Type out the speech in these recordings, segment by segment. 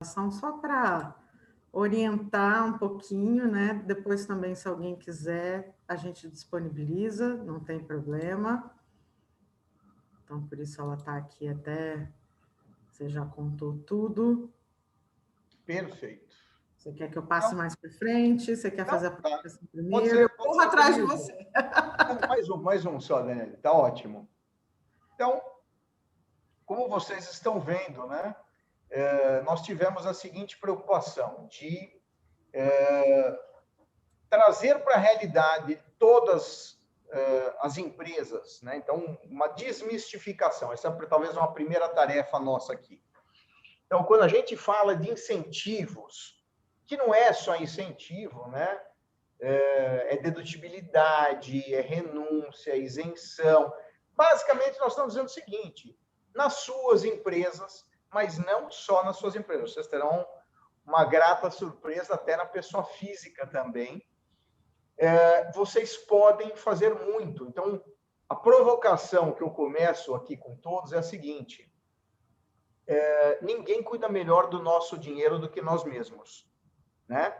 só para orientar um pouquinho, né? Depois também, se alguém quiser, a gente disponibiliza, não tem problema. Então, por isso ela está aqui até... Você já contou tudo. Perfeito. Você quer que eu passe mais para frente? Você quer fazer a apresentação primeiro? Eu Pode corro ser atrás de você. mais um só, Daniel. Está ótimo. Então, como vocês estão vendo, né? Nós tivemos a seguinte preocupação de trazer para a realidade todas as empresas, né? Então, uma desmistificação. Essa é talvez uma primeira tarefa nossa aqui. Então, quando a gente fala de incentivos, que não é só incentivo, né? É dedutibilidade, é renúncia, é isenção. Basicamente, nós estamos dizendo o seguinte: nas suas empresas, mas não só nas suas empresas, vocês terão uma grata surpresa até na pessoa física também. Vocês podem fazer muito. Então, a provocação que eu começo aqui com todos é a seguinte: ninguém cuida melhor do nosso dinheiro do que nós mesmos, né?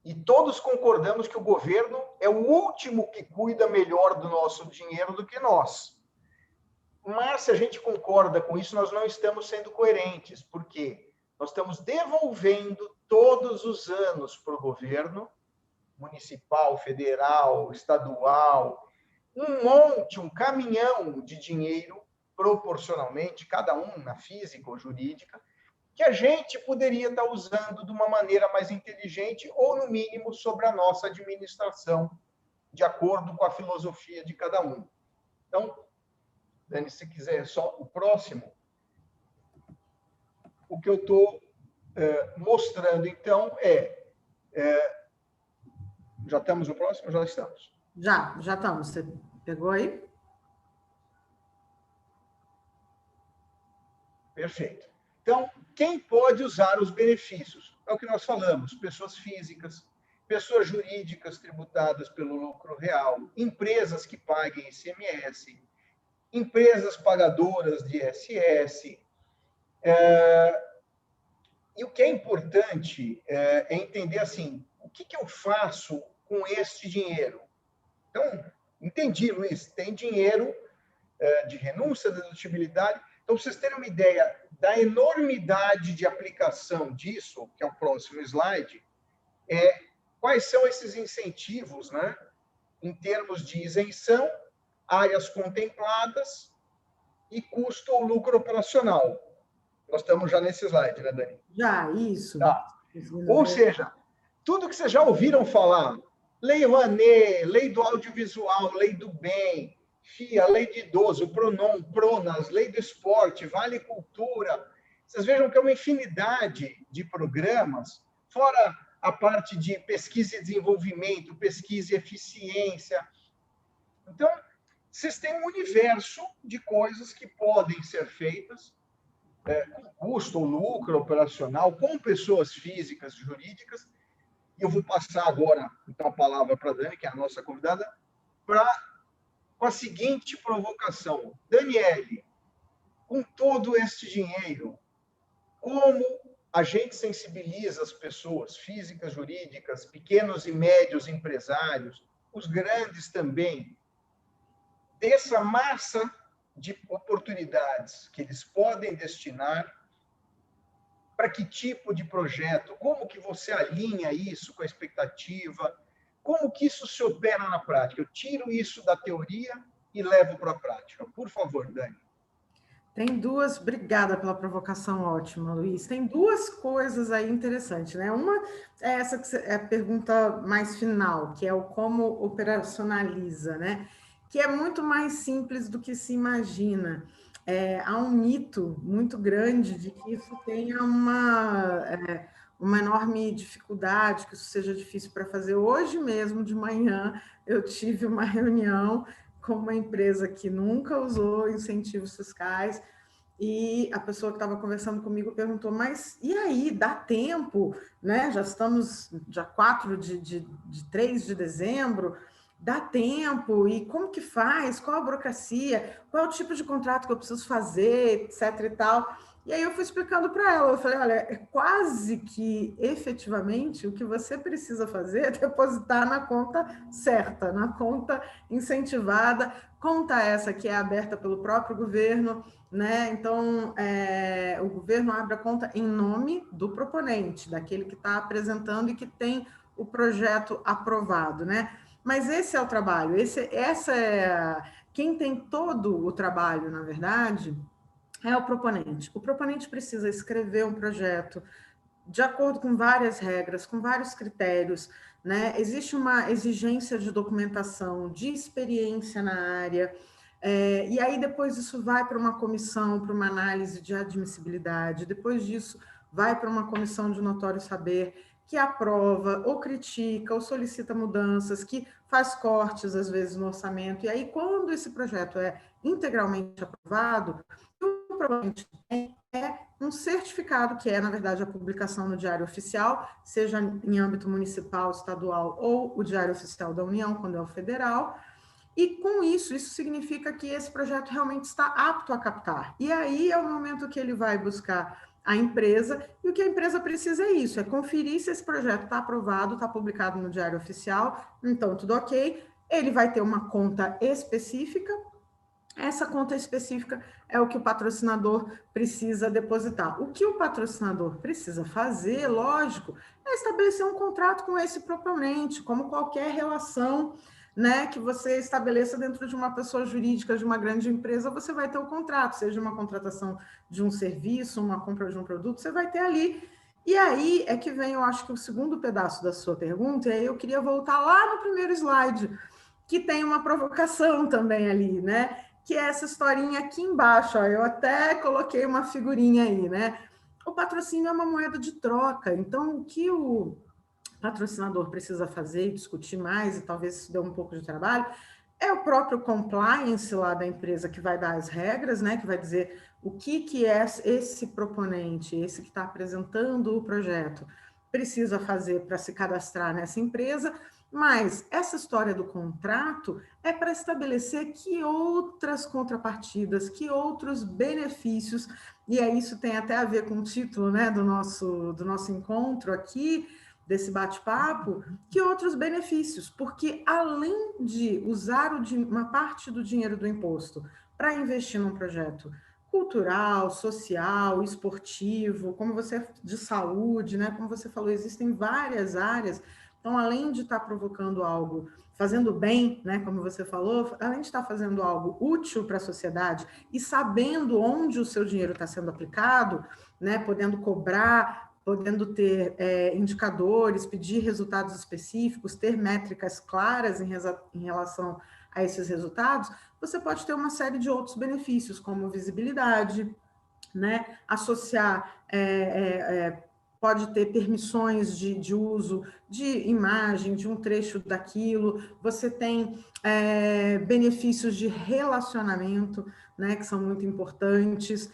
E todos concordamos que o governo é o último que cuida melhor do nosso dinheiro do que nós. Mas, se a gente concorda com isso, nós não estamos sendo coerentes. Por quê? Nós estamos devolvendo todos os anos para o governo, municipal, federal, estadual, um caminhão de dinheiro, proporcionalmente, cada um na física ou jurídica, que a gente poderia estar usando de uma maneira mais inteligente ou, no mínimo, sobre a nossa administração, de acordo com a filosofia de cada um. Então, Dani, se quiser só o próximo, o que eu estou mostrando, então, já estamos no próximo? Já estamos. Já estamos. Você pegou aí? Perfeito. Então, quem pode usar os benefícios? É o que nós falamos: pessoas físicas, pessoas jurídicas tributadas pelo lucro real, empresas que paguem ICMS, empresas pagadoras de ISS. E o que é importante é entender assim: o que eu faço com este dinheiro? Então, entendi, Luiz, tem dinheiro de renúncia, de dedutibilidade. Então, para vocês terem uma ideia da enormidade de aplicação disso, que é o próximo slide, quais são esses incentivos, né? Em termos de isenção, áreas contempladas e custo ou lucro operacional. Nós estamos já nesse slide, né, Dani? Já, isso. Tá. Ou seja, tudo que vocês já ouviram falar, Lei Rouanet, Lei do Audiovisual, Lei do Bem, FIA, Lei de Idoso, Pronom, Pronas, Lei do Esporte, Vale Cultura. Vocês vejam que é uma infinidade de programas, fora a parte de pesquisa e desenvolvimento, pesquisa e eficiência. Então, vocês têm um universo de coisas que podem ser feitas com custo ou lucro operacional, com pessoas físicas e jurídicas. E eu vou passar agora, então, a palavra para a Dani, que é a nossa convidada, com a seguinte provocação: Daniele, com todo este dinheiro, como a gente sensibiliza as pessoas físicas, jurídicas, pequenos e médios empresários, os grandes também, dessa massa de oportunidades que eles podem destinar para que tipo de projeto, como que você alinha isso com a expectativa, como que isso se opera na prática? Eu tiro isso da teoria e levo para a prática. Por favor, Dani. Tem duas, obrigada pela provocação ótima, Luiz. Tem duas coisas aí interessantes, né? Uma é essa que é a pergunta mais final, que é o como operacionaliza, né? Que é muito mais simples do que se imagina. Há um mito muito grande de que isso tenha uma enorme dificuldade, que isso seja difícil para fazer. Hoje mesmo, de manhã, eu tive uma reunião com uma empresa que nunca usou incentivos fiscais, e a pessoa que estava conversando comigo perguntou, mas e aí, dá tempo, né? Já estamos dia 4 de 3 de dezembro, dá tempo, e como que faz? Qual a burocracia? Qual é o tipo de contrato que eu preciso fazer, etc e tal? E aí eu fui explicando para ela, eu falei, olha, é quase que efetivamente o que você precisa fazer é depositar na conta certa, na conta incentivada, conta essa que é aberta pelo próprio governo, né? Então, o governo abre a conta em nome do proponente, daquele que está apresentando e que tem o projeto aprovado, né? Mas esse é o trabalho, quem tem todo o trabalho, na verdade, é o proponente. O proponente precisa escrever um projeto de acordo com várias regras, com vários critérios, né? Existe uma exigência de documentação, de experiência na área, e aí depois isso vai para uma comissão, para uma análise de admissibilidade, depois disso vai para uma comissão de notório saber, que aprova, ou critica, ou solicita mudanças, que faz cortes, às vezes, no orçamento, e aí quando esse projeto é integralmente aprovado, o provavelmente é um certificado, que é, na verdade, a publicação no Diário Oficial, seja em âmbito municipal, estadual ou o Diário Oficial da União, quando é o federal, e com isso, isso significa que esse projeto realmente está apto a captar. E aí é o momento que ele vai buscar a empresa, e o que a empresa precisa é isso, é conferir se esse projeto está aprovado, está publicado no Diário Oficial, então tudo ok, ele vai ter uma conta específica. Essa conta específica é o que o patrocinador precisa depositar. O que o patrocinador precisa fazer, lógico, é estabelecer um contrato com esse proponente, como qualquer relação, né, que você estabeleça dentro de uma pessoa jurídica, de uma grande empresa, você vai ter o contrato, seja uma contratação de um serviço, uma compra de um produto, você vai ter ali. E aí é que vem, eu acho que o segundo pedaço da sua pergunta, e aí eu queria voltar lá no primeiro slide, que tem uma provocação também ali, né? Que é essa historinha aqui embaixo, ó, eu até coloquei uma figurinha aí, né? O patrocínio é uma moeda de troca, então o que o patrocinador precisa fazer e discutir mais, e talvez isso dê um pouco de trabalho, é o próprio compliance lá da empresa que vai dar as regras, né? Que vai dizer o que é esse proponente, esse que está apresentando o projeto, precisa fazer para se cadastrar nessa empresa, mas essa história do contrato é para estabelecer que outras contrapartidas, que outros benefícios, e aí isso tem até a ver com o título, né, do nosso encontro aqui, desse bate-papo, que outros benefícios, porque além de usar uma parte do dinheiro do imposto para investir num projeto cultural, social, esportivo, como você de saúde, né? Como você falou, existem várias áreas. Então, além de estar provocando algo, fazendo bem, né? Como você falou, além de estar fazendo algo útil para a sociedade e sabendo onde o seu dinheiro está sendo aplicado, né? Podendo cobrar, podendo ter indicadores, pedir resultados específicos, ter métricas claras em relação a esses resultados, você pode ter uma série de outros benefícios, como visibilidade, né? Associar, pode ter permissões de uso de imagem, de um trecho daquilo, você tem benefícios de relacionamento, né, que são muito importantes.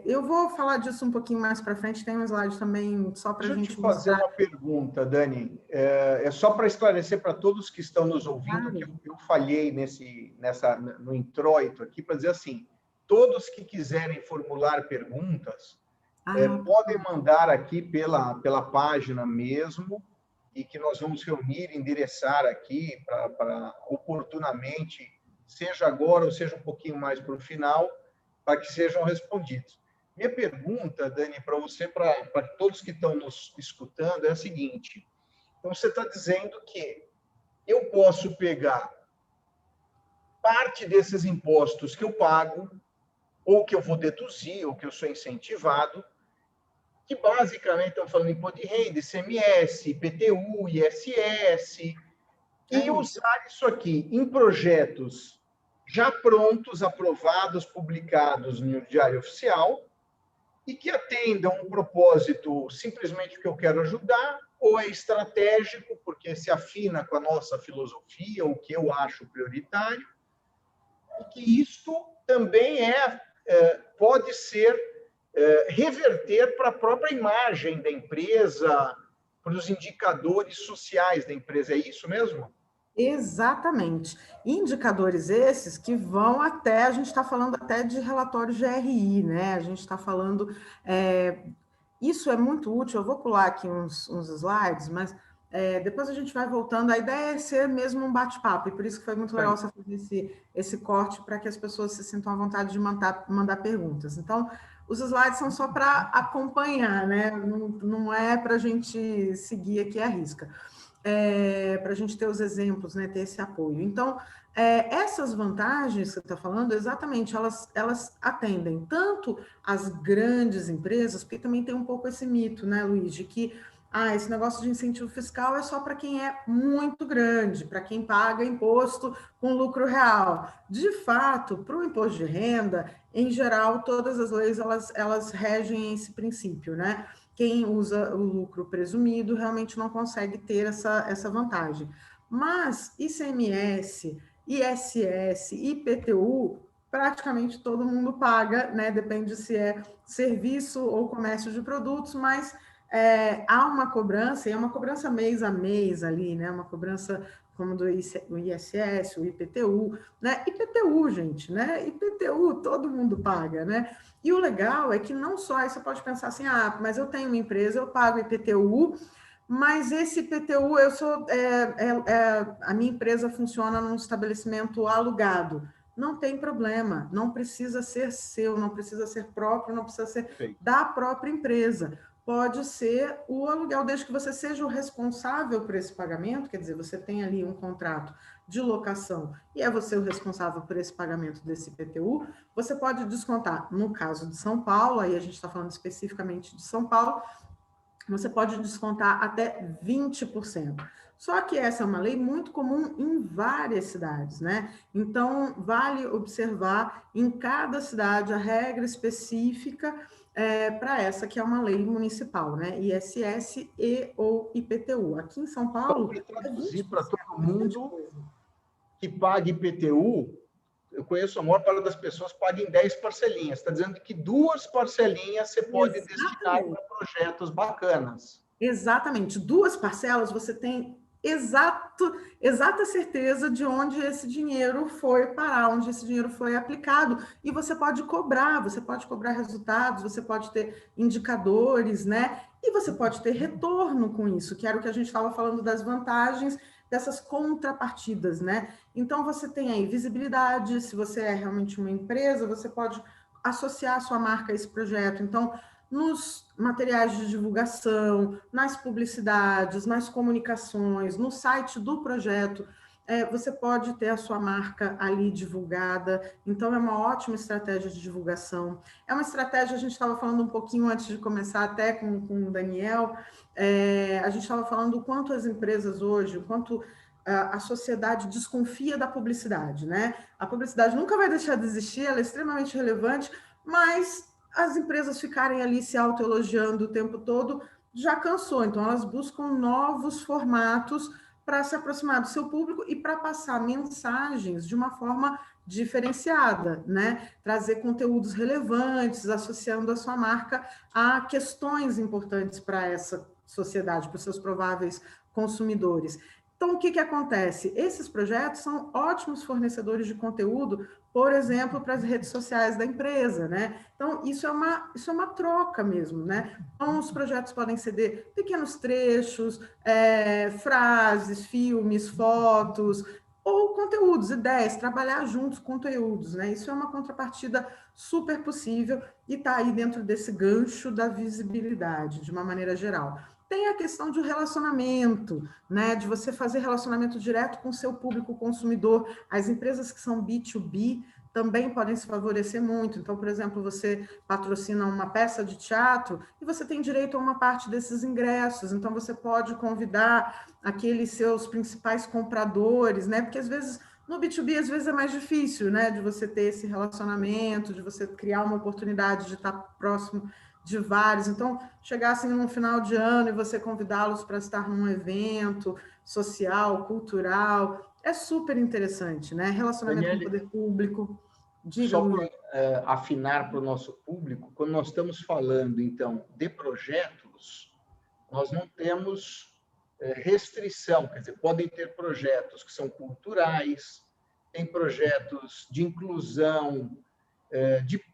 Eu vou falar disso um pouquinho mais para frente, tem um slide também só para a Deixa eu te gente fazer mostrar. uma pergunta, Dani. É só para esclarecer para todos que estão nos ouvindo que eu falhei no introito aqui para dizer assim: todos que quiserem formular perguntas podem mandar aqui pela página mesmo, e que nós vamos reunir, endereçar aqui para oportunamente, seja agora ou seja um pouquinho mais para o final, para que sejam respondidos. Minha pergunta, Dani, para você, para todos que estão nos escutando, é a seguinte: então você está dizendo que eu posso pegar parte desses impostos que eu pago, ou que eu vou deduzir, ou que eu sou incentivado, que basicamente estão falando em imposto de renda, ICMS, IPTU, ISS, e usar isso aqui em projetos já prontos, aprovados, publicados no Diário Oficial, e que atendam um propósito simplesmente porque eu quero ajudar, ou é estratégico, porque se afina com a nossa filosofia, o que eu acho prioritário, e que isso também pode ser reverter para a própria imagem da empresa, para os indicadores sociais da empresa. É isso mesmo? Exatamente. Indicadores esses que vão até, a gente está falando até de relatório GRI, né? A gente está falando. Isso é muito útil. Eu vou pular aqui uns slides, mas depois a gente vai voltando. A ideia é ser mesmo um bate-papo, e por isso que foi muito legal você fazer esse corte para que as pessoas se sintam à vontade de mandar perguntas. Então, os slides são só para acompanhar, né? Não é para a gente seguir aqui à risca. Para a gente ter os exemplos, né, ter esse apoio. Então, essas vantagens que você está falando, exatamente, elas atendem tanto as grandes empresas, porque também tem um pouco esse mito, né, Luiz, de que esse negócio de incentivo fiscal é só para quem é muito grande, para quem paga imposto com lucro real. De fato, para o imposto de renda, em geral, todas as leis elas regem esse princípio, né? Quem usa o lucro presumido realmente não consegue ter essa vantagem. Mas ICMS, ISS, IPTU, praticamente todo mundo paga, né? Depende se é serviço ou comércio de produtos, mas há uma cobrança, e é uma cobrança mês a mês ali, né? Uma cobrança como do ISS, o IPTU, né? IPTU, gente, né? IPTU todo mundo paga, né? E o legal é que não só, aí você pode pensar assim, mas eu tenho uma empresa, eu pago IPTU, mas esse IPTU, a minha empresa funciona num estabelecimento alugado. Não tem problema, não precisa ser seu, não precisa ser próprio, não precisa ser da própria empresa. Pode ser o aluguel, desde que você seja o responsável por esse pagamento, quer dizer, você tem ali um contrato de locação e é você o responsável por esse pagamento desse IPTU, você pode descontar, no caso de São Paulo, aí a gente está falando especificamente de São Paulo, você pode descontar até 20%. Só que essa é uma lei muito comum em várias cidades, né? Então, vale observar em cada cidade a regra específica para essa, que é uma lei municipal, né? ISS e ou IPTU. Aqui em São Paulo, Para é traduzir 20%, para todo bastante mundo coisa. que paga IPTU, eu conheço a maior parte das pessoas paga em 10 parcelinhas. Está dizendo que 2 parcelinhas você pode destinar Exatamente. para projetos bacanas. Exatamente. 2 parcelas, você tem exata certeza de onde esse dinheiro foi parar, onde esse dinheiro foi aplicado. E você pode cobrar resultados, você pode ter indicadores, né? E você pode ter retorno com isso, que era o que a gente estava falando das vantagens dessas contrapartidas, né? Então você tem aí visibilidade, se você é realmente uma empresa, você pode associar a sua marca a esse projeto. Então, nos materiais de divulgação, nas publicidades, nas comunicações, no site do projeto, você pode ter a sua marca ali divulgada, então é uma ótima estratégia de divulgação. É uma estratégia, a gente estava falando um pouquinho antes de começar, até com o Daniel, a gente estava falando o quanto as empresas hoje, o quanto a sociedade desconfia da publicidade, né? A publicidade nunca vai deixar de existir, ela é extremamente relevante, mas as empresas ficarem ali se autoelogiando o tempo todo já cansou, então elas buscam novos formatos para se aproximar do seu público e para passar mensagens de uma forma diferenciada, né? Trazer conteúdos relevantes, associando a sua marca a questões importantes para essa sociedade, para os seus prováveis consumidores. Então, o que acontece? Esses projetos são ótimos fornecedores de conteúdo, por exemplo, para as redes sociais da empresa, né? Então, isso é uma troca mesmo, né? Então, os projetos podem ceder pequenos trechos, frases, filmes, fotos, ou conteúdos, ideias, trabalhar juntos conteúdos, né? Isso é uma contrapartida super possível e está aí dentro desse gancho da visibilidade, de uma maneira geral. Tem a questão de relacionamento, né? De você fazer relacionamento direto com o seu público consumidor. As empresas que são B2B também podem se favorecer muito. Então, por exemplo, você patrocina uma peça de teatro e você tem direito a uma parte desses ingressos. Então, você pode convidar aqueles seus principais compradores, né? Porque às vezes no B2B, às vezes é mais difícil, né? De você ter esse relacionamento, de você criar uma oportunidade de estar próximo de vários. Então, chegar assim no final de ano e você convidá-los para estar num evento social, cultural, é super interessante, né? Relacionamento com o Daniele, poder público. Diga, só Luiz. para afinar para o nosso público, quando nós estamos falando, então, de projetos, nós não temos restrição, quer dizer, podem ter projetos que são culturais, tem projetos de inclusão,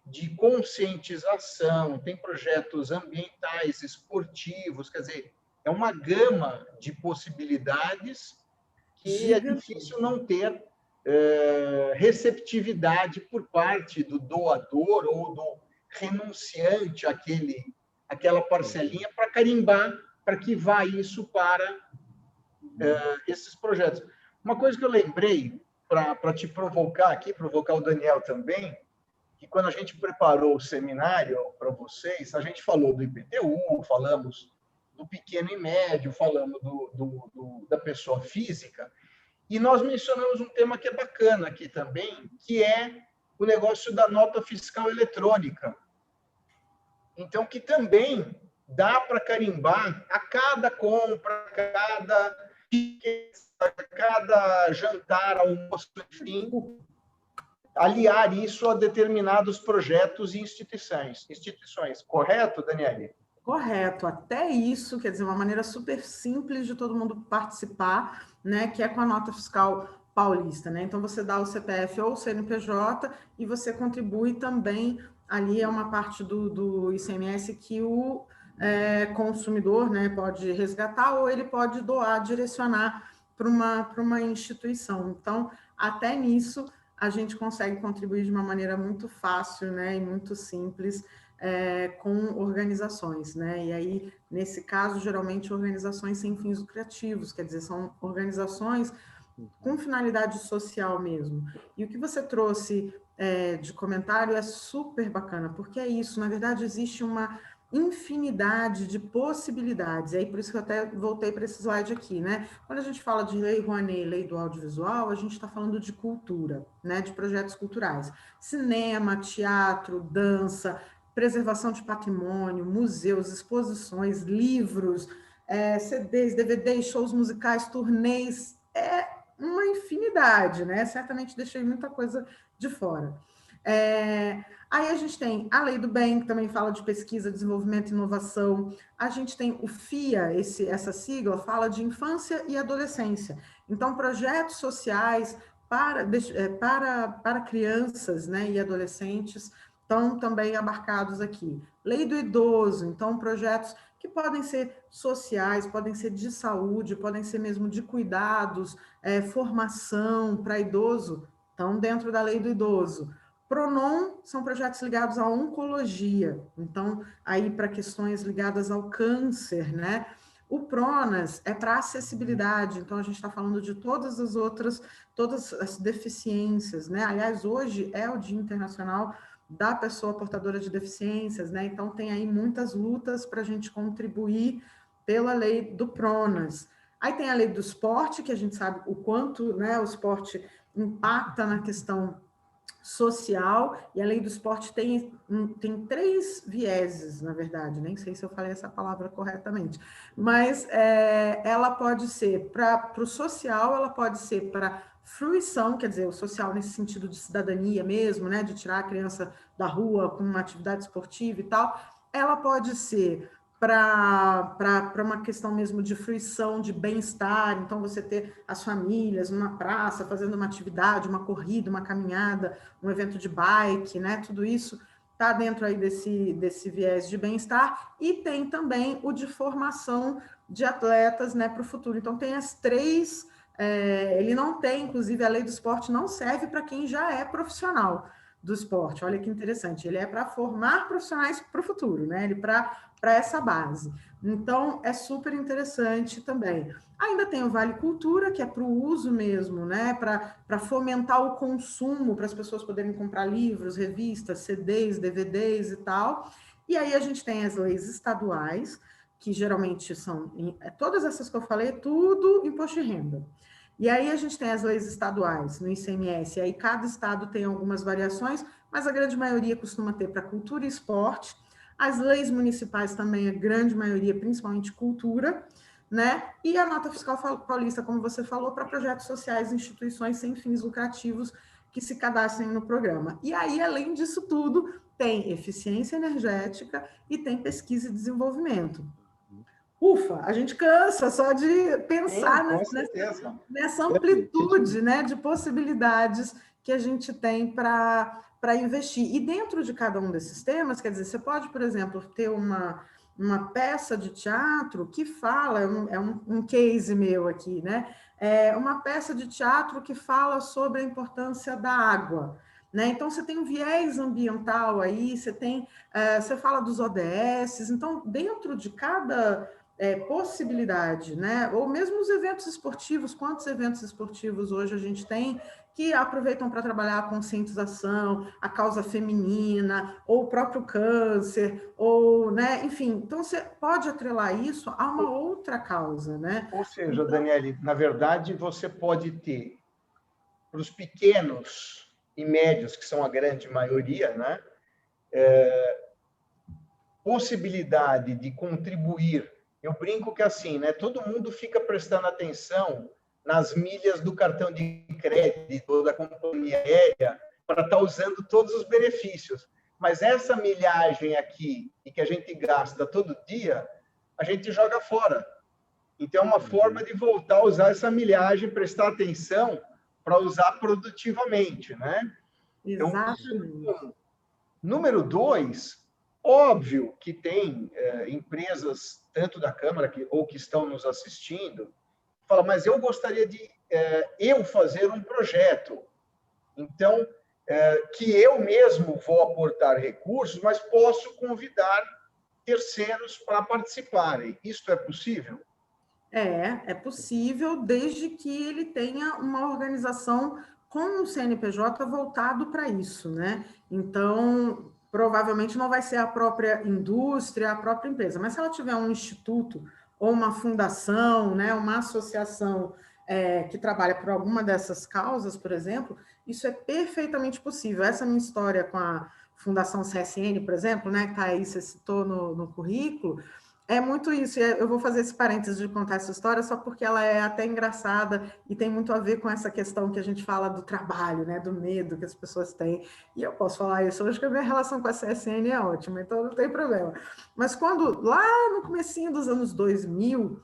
de conscientização, tem projetos ambientais, esportivos, quer dizer, é uma gama de possibilidades que é difícil não ter receptividade por parte do doador ou do renunciante àquela parcelinha para carimbar, para que vá isso para esses projetos. Uma coisa que eu lembrei, para te provocar aqui, provocar o Daniel também, que quando a gente preparou o seminário para vocês, a gente falou do IPTU, falamos do pequeno e médio, falamos da pessoa física, e nós mencionamos um tema que é bacana aqui também, que é o negócio da nota fiscal eletrônica. Então, que também dá para carimbar a cada compra, a cada jantar, almoço, enfim, aliar isso a determinados projetos e instituições. Correto, Daniele? Correto, até isso, quer dizer, uma maneira super simples de todo mundo participar, né, que é com a nota fiscal paulista, né? Então você dá o CPF ou o CNPJ e você contribui também, ali é uma parte do ICMS que o consumidor, né, pode resgatar ou ele pode doar, direcionar para uma instituição. Então, até nisso, a gente consegue contribuir de uma maneira muito fácil, né, e muito simples, com organizações, né? E aí, nesse caso, geralmente, organizações sem fins lucrativos, quer dizer, são organizações com finalidade social mesmo. E o que você trouxe de comentário é super bacana, porque é isso, na verdade, existe uma infinidade de possibilidades, e aí por isso que eu até voltei para esse slide aqui, né? Quando a gente fala de Lei Rouanet, Lei do Audiovisual, a gente está falando de cultura, né? De projetos culturais, cinema, teatro, dança, preservação de patrimônio, museus, exposições, livros, CDs, DVDs, shows musicais, turnês, uma infinidade, né? Certamente deixei muita coisa de fora. Aí a gente tem a Lei do Bem, que também fala de pesquisa, desenvolvimento e inovação. A gente tem o FIA, essa sigla, fala de infância e adolescência. Então, projetos sociais para crianças, né, e adolescentes estão também abarcados aqui. Lei do Idoso, então, projetos que podem ser sociais, podem ser de saúde, podem ser mesmo de cuidados, formação para idoso, estão dentro da Lei do Idoso. Pronon são projetos ligados à oncologia, então, aí para questões ligadas ao câncer, né? O Pronas é para acessibilidade, então a gente está falando de todas as deficiências, né? Aliás, hoje é o Dia Internacional da Pessoa Portadora de Deficiências, né? Então tem aí muitas lutas para a gente contribuir pela lei do Pronas. Aí tem a lei do esporte, que a gente sabe o quanto, né, o esporte impacta na questão social, e a lei do esporte tem 3 vieses, na verdade, nem sei se eu falei essa palavra corretamente, mas ela pode ser para o social, ela pode ser para fruição, quer dizer, o social nesse sentido de cidadania mesmo, né, de tirar a criança da rua com uma atividade esportiva e tal, ela pode ser para uma questão mesmo de fruição, de bem-estar, então você ter as famílias numa praça, fazendo uma atividade, uma corrida, uma caminhada, um evento de bike, né? Tudo isso está dentro aí desse viés de bem-estar, e tem também o de formação de atletas, né, para o futuro. Então tem as 3, ele não tem, inclusive a lei do esporte não serve para quem já é profissional do esporte, olha que interessante, ele é para formar profissionais para o futuro, né? Ele para essa base. Então, é super interessante também. Ainda tem o Vale Cultura, que é para o uso mesmo, né? Para fomentar o consumo, para as pessoas poderem comprar livros, revistas, CDs, DVDs e tal. E aí a gente tem as leis estaduais, que geralmente são, todas essas que eu falei, tudo imposto de renda. E aí a gente tem as leis estaduais no ICMS, e aí cada estado tem algumas variações, mas a grande maioria costuma ter para cultura e esporte. As leis municipais também, a grande maioria, principalmente cultura, né? E a nota fiscal paulista, como você falou, para projetos sociais e instituições sem fins lucrativos que se cadastrem no programa. E aí, além disso tudo, tem eficiência energética e tem pesquisa e desenvolvimento. O ufa, a gente cansa só de pensar com certeza. nessa amplitude, né, de possibilidades que a gente tem para investir. E dentro de cada um desses temas, quer dizer, você pode, por exemplo, ter uma peça de teatro que fala, um case meu aqui, né? É uma peça de teatro que fala sobre a importância da água. Né? Então, você tem um viés ambiental aí, você fala dos ODS, então, dentro de cada possibilidade, né? Ou mesmo os eventos esportivos, quantos eventos esportivos hoje a gente tem que aproveitam para trabalhar a conscientização, a causa feminina, ou o próprio câncer, ou, né? Enfim, então você pode atrelar isso a uma outra causa, né? Ou seja, Daniele, na verdade, você pode ter para os pequenos e médios, que são a grande maioria, né? Possibilidade de contribuir. Eu brinco que assim, né? Todo mundo fica prestando atenção nas milhas do cartão de crédito da companhia aérea para estar usando todos os benefícios. Mas essa milhagem aqui, e que a gente gasta todo dia, a gente joga fora. Então, é uma forma de voltar a usar essa milhagem, prestar atenção para usar produtivamente, né? Exatamente. Então, número 2, óbvio que tem empresas, tanto da Câmara ou que estão nos assistindo, fala, mas eu gostaria de eu fazer um projeto. Então, que eu mesmo vou aportar recursos, mas posso convidar terceiros para participarem. Isto é possível? É possível, desde que ele tenha uma organização com o CNPJ voltado para isso, né? Então, provavelmente não vai ser a própria indústria, a própria empresa, mas se ela tiver um instituto ou uma fundação, né, uma associação que trabalha por alguma dessas causas, por exemplo, isso é perfeitamente possível. Essa minha história com a Fundação CSN, por exemplo, né, que tá aí, você citou no currículo, é muito isso, eu vou fazer esse parênteses de contar essa história só porque ela é até engraçada e tem muito a ver com essa questão que a gente fala do trabalho, né, do medo que as pessoas têm. E eu posso falar isso hoje, que a minha relação com a CSN é ótima, então não tem problema. Mas quando, lá no comecinho dos anos 2000,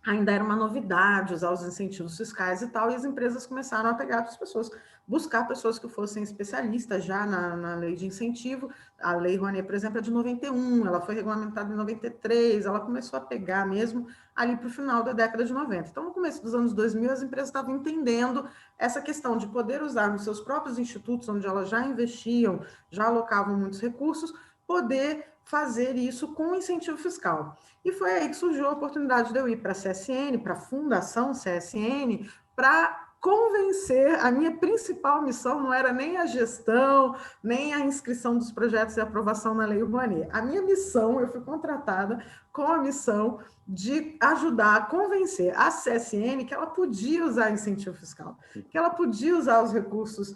ainda era uma novidade usar os incentivos fiscais e tal, e as empresas começaram a pegar as pessoas, buscar pessoas que fossem especialistas já na lei de incentivo. A Lei Rouanet, por exemplo, é de 91, ela foi regulamentada em 93, ela começou a pegar mesmo ali para o final da década de 90. Então, no começo dos anos 2000, as empresas estavam entendendo essa questão de poder usar nos seus próprios institutos, onde elas já investiam, já alocavam muitos recursos, poder fazer isso com incentivo fiscal. E foi aí que surgiu a oportunidade de eu ir para a CSN, para a Fundação CSN, para convencer. A minha principal missão não era nem a gestão, nem a inscrição dos projetos e aprovação na Lei Rouanet. A minha missão, eu fui contratada com a missão de ajudar a convencer a CSN que ela podia usar incentivo fiscal, que ela podia usar os recursos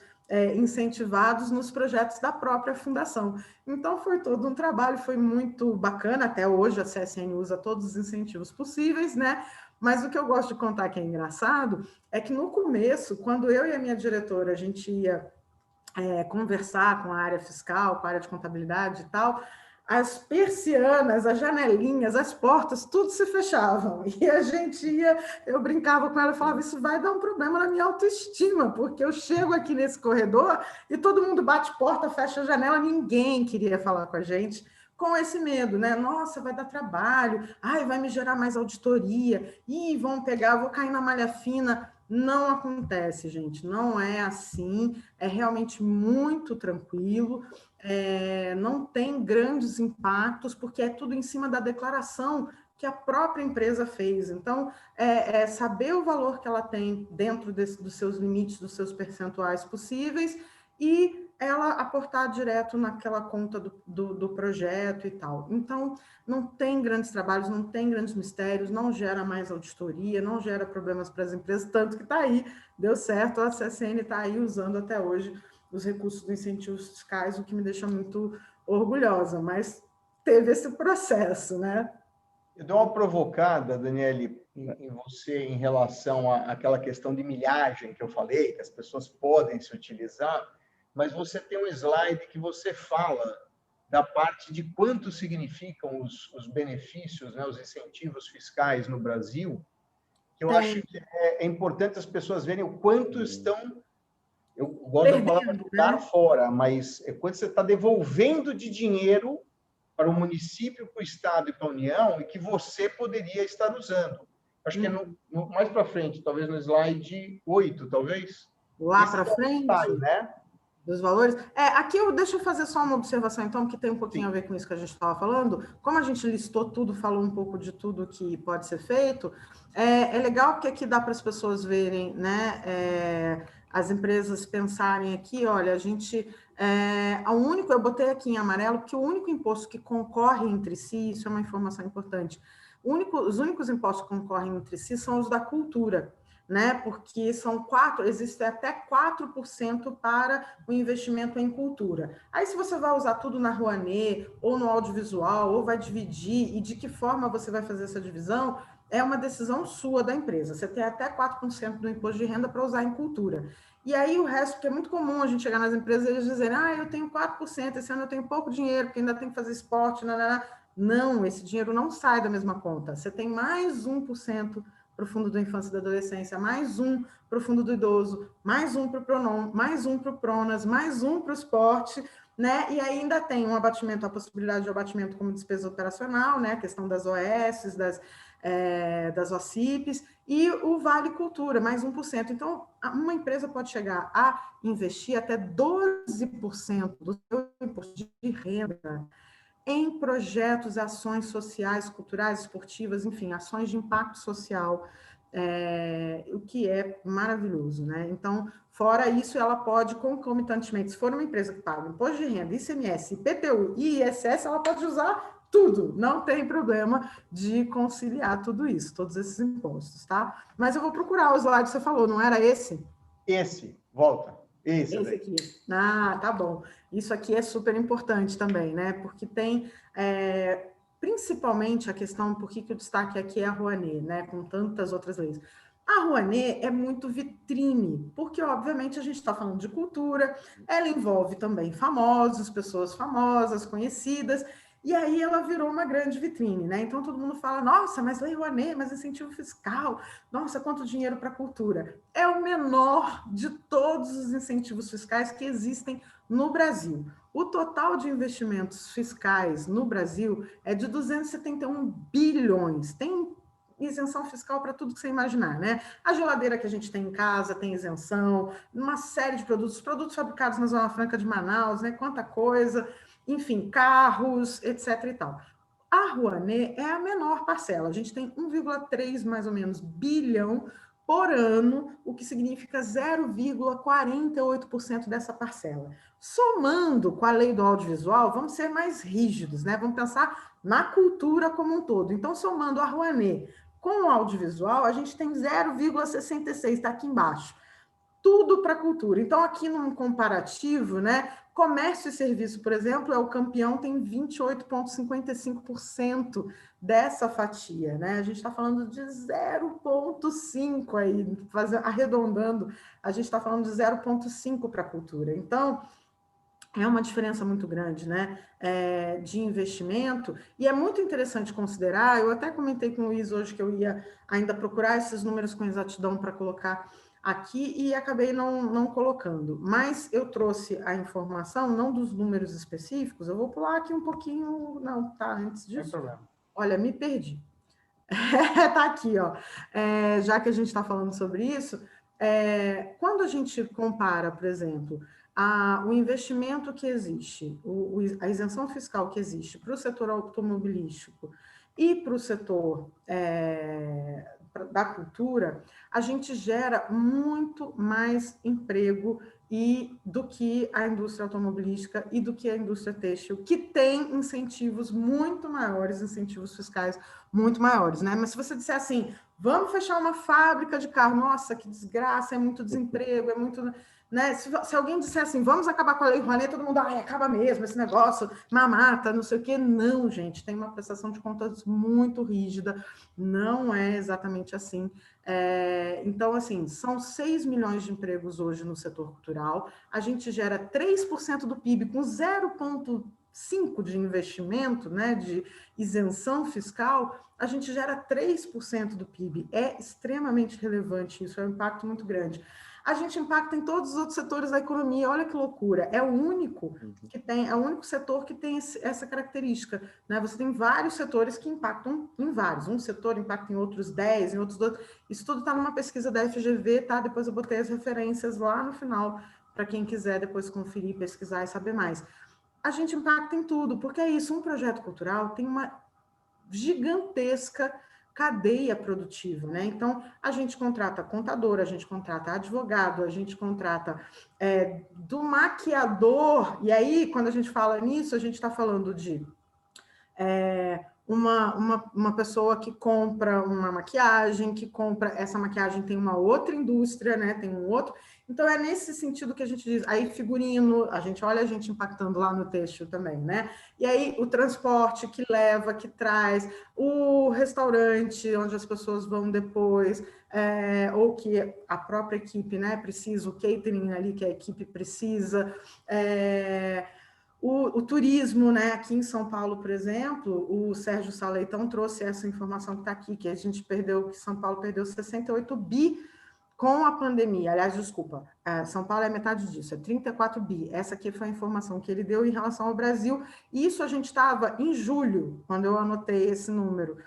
incentivados nos projetos da própria fundação. Então, foi todo um trabalho, foi muito bacana. Até hoje, a CSN usa todos os incentivos possíveis, né? Mas o que eu gosto de contar que é engraçado é que no começo, quando eu e a minha diretora, a gente ia conversar com a área fiscal, com a área de contabilidade e tal, as persianas, as janelinhas, as portas, tudo se fechavam. E a gente ia, eu brincava com ela e falava, isso vai dar um problema na minha autoestima, porque eu chego aqui nesse corredor e todo mundo bate porta, fecha a janela, ninguém queria falar com a gente, com esse medo, né? Nossa, vai dar trabalho, ai, vai me gerar mais auditoria, ih, vão pegar, vou cair na malha fina. Não acontece, gente, não é assim, é realmente muito tranquilo, não tem grandes impactos, porque é tudo em cima da declaração que a própria empresa fez. Então, saber o valor que ela tem dentro dos seus limites, dos seus percentuais possíveis, e ela aportar direto naquela conta do projeto e tal. Então, não tem grandes trabalhos, não tem grandes mistérios, não gera mais auditoria, não gera problemas para as empresas, tanto que está aí, deu certo, a CSN está aí usando até hoje os recursos dos incentivos fiscais, o que me deixa muito orgulhosa, mas teve esse processo, né? Eu dou uma provocada, Daniele, em você em relação àquela questão de milhagem que eu falei, que as pessoas podem se utilizar, mas você tem um slide que você fala da parte de quanto significam os benefícios, né, os incentivos fiscais no Brasil, que eu acho que é importante as pessoas verem o quanto estão, eu gosto da palavra Perdendo, dar né? fora, mas é quanto você está devolvendo de dinheiro para o município, para o Estado e para a União, e que você poderia estar usando. Acho que é mais para frente, talvez no slide 8, talvez. Lá Esse para é o detalhe, frente. né? Dos valores? Aqui deixa eu fazer só uma observação, então, que tem um pouquinho a Sim. ver com isso que a gente estava falando. Como a gente listou tudo, falou um pouco de tudo que pode ser feito, é legal que aqui dá para as pessoas verem, né? As empresas pensarem aqui, olha, a gente. Eu botei aqui em amarelo, porque o único imposto que concorre entre si, isso é uma informação importante, os únicos impostos que concorrem entre si são os da cultura, né? Porque existe até 4% para o investimento em cultura. Aí, se você vai usar tudo na Rouanet, ou no audiovisual, ou vai dividir, e de que forma você vai fazer essa divisão, é uma decisão sua da empresa. Você tem até 4% do imposto de renda para usar em cultura. E aí o resto, porque é muito comum a gente chegar nas empresas e eles dizerem, eu tenho 4%, esse ano eu tenho pouco dinheiro, porque ainda tem que fazer esporte, nanana. Não, esse dinheiro não sai da mesma conta. Você tem mais 1% para o Fundo da Infância e da Adolescência, mais um para o Fundo do Idoso, mais um para o Pronom, mais um para o Pronas, mais um para o esporte, né? E ainda tem um abatimento, a possibilidade de abatimento como despesa operacional, né? A questão das OS, das OCIPs, e o Vale Cultura, mais 1%. Então, uma empresa pode chegar a investir até 12% do seu imposto de renda em projetos, ações sociais, culturais, esportivas, enfim, ações de impacto social, o que é maravilhoso, né? Então, fora isso, ela pode, concomitantemente, se for uma empresa que paga imposto de renda, ICMS, IPTU e ISS, ela pode usar tudo, não tem problema de conciliar tudo isso, todos esses impostos, tá? Mas eu vou procurar o slide que você falou, não era esse? Volta. Esse aqui. Tá bom. Isso aqui é super importante também, né? Porque tem principalmente a questão, por que o destaque aqui é a Rouanet, né? Com tantas outras leis. A Rouanet é muito vitrine, porque, obviamente, a gente está falando de cultura, ela envolve também famosos, pessoas famosas, conhecidas, e aí ela virou uma grande vitrine, né? Então todo mundo fala, nossa, mas Lei Rouanet, mas incentivo fiscal, nossa, quanto dinheiro para a cultura. É o menor de todos os incentivos fiscais que existem no Brasil. O total de investimentos fiscais no Brasil é de 271 bilhões. Tem isenção fiscal para tudo que você imaginar, né? A geladeira que a gente tem em casa tem isenção, uma série de produtos fabricados na Zona Franca de Manaus, né? Quanta coisa, enfim, carros, etc. e tal. A Rouanet é a menor parcela. A gente tem 1,3 mais ou menos bilhão por ano, o que significa 0,48% dessa parcela. Somando com a lei do audiovisual, vamos ser mais rígidos, né? Vamos pensar na cultura como um todo. Então, somando a Rouanet com o audiovisual, a gente tem 0,66, está aqui embaixo. Tudo para a cultura. Então, aqui num comparativo, né? Comércio e serviço, por exemplo, é o campeão, tem 28,55% dessa fatia, né? A gente está falando de 0,5 aí, arredondando, a gente está falando de 0,5 para a cultura. Então, é uma diferença muito grande, né, de investimento, e é muito interessante considerar, eu até comentei com o Luiz hoje que eu ia ainda procurar esses números com exatidão para colocar aqui, e acabei não colocando, mas eu trouxe a informação, não dos números específicos, eu vou pular aqui um pouquinho, não, tá, antes disso. Sem problema. Olha, me perdi. Tá aqui, ó, já que a gente está falando sobre isso, quando a gente compara, por exemplo, o investimento que existe, a isenção fiscal que existe para o setor automobilístico e para o setor da cultura, a gente gera muito mais emprego do que a indústria automobilística e do que a indústria têxtil, que tem incentivos muito maiores, incentivos fiscais muito maiores, né? Mas se você disser assim, vamos fechar uma fábrica de carro, nossa, que desgraça, é muito desemprego, é muito, né? Se alguém disser assim, vamos acabar com a Lei Rouanet, todo mundo, acaba mesmo esse negócio, mamata, não sei o quê. Não, gente, tem uma prestação de contas muito rígida, não é exatamente assim. Então, assim, são 6 milhões de empregos hoje no setor cultural, a gente gera 3% do PIB com 0,3 5 de investimento, né, de isenção fiscal, a gente gera 3% do PIB. É extremamente relevante isso, é um impacto muito grande. A gente impacta em todos os outros setores da economia, olha que loucura, é o único que tem, é o único setor que tem essa característica, né? Você tem vários setores que impactam em vários, um setor impacta em outros 10, em outros 2, isso tudo está numa pesquisa da FGV, tá? Depois eu botei as referências lá no final, para quem quiser depois conferir, pesquisar e saber mais. A gente impacta em tudo, porque é isso, um projeto cultural tem uma gigantesca cadeia produtiva, né? Então, a gente contrata contador, a gente contrata advogado, a gente contrata do maquiador, e aí, quando a gente fala nisso, a gente está falando de uma pessoa que compra uma maquiagem, que compra essa maquiagem tem uma outra indústria, né? Tem um outro. Então é nesse sentido que a gente diz. Aí figurino, a gente olha a gente impactando lá no texto também, né? E aí o transporte que leva, que traz, o restaurante onde as pessoas vão depois, ou que a própria equipe, né? Precisa, o catering ali que a equipe precisa. O turismo, né? Aqui em São Paulo, por exemplo, o Sérgio Saleitão trouxe essa informação que está aqui, que a gente perdeu, que São Paulo perdeu 68 bi com a pandemia. Aliás, desculpa, São Paulo é metade disso, é 34 bi. Essa aqui foi a informação que ele deu em relação ao Brasil. Isso a gente estava em julho, quando eu anotei esse número.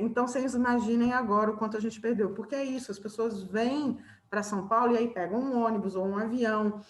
Então, vocês imaginem agora o quanto a gente perdeu, porque é isso, as pessoas vêm para São Paulo e aí pegam um ônibus ou um avião,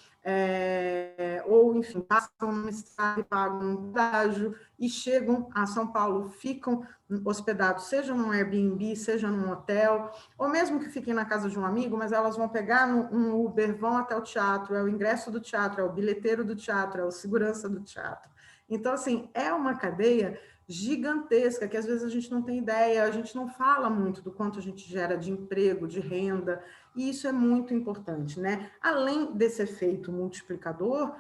ou, enfim, passam numa estrada e pagam um pedágio e chegam a São Paulo, ficam hospedados, seja num Airbnb, seja num hotel, ou mesmo que fiquem na casa de um amigo, mas elas vão pegar um Uber, vão até o teatro, é o ingresso do teatro, é o bilheteiro do teatro, é o segurança do teatro. Então, assim, é uma cadeia gigantesca, que às vezes a gente não tem ideia, a gente não fala muito do quanto a gente gera de emprego, de renda, e isso é muito importante, né? Além desse efeito multiplicador,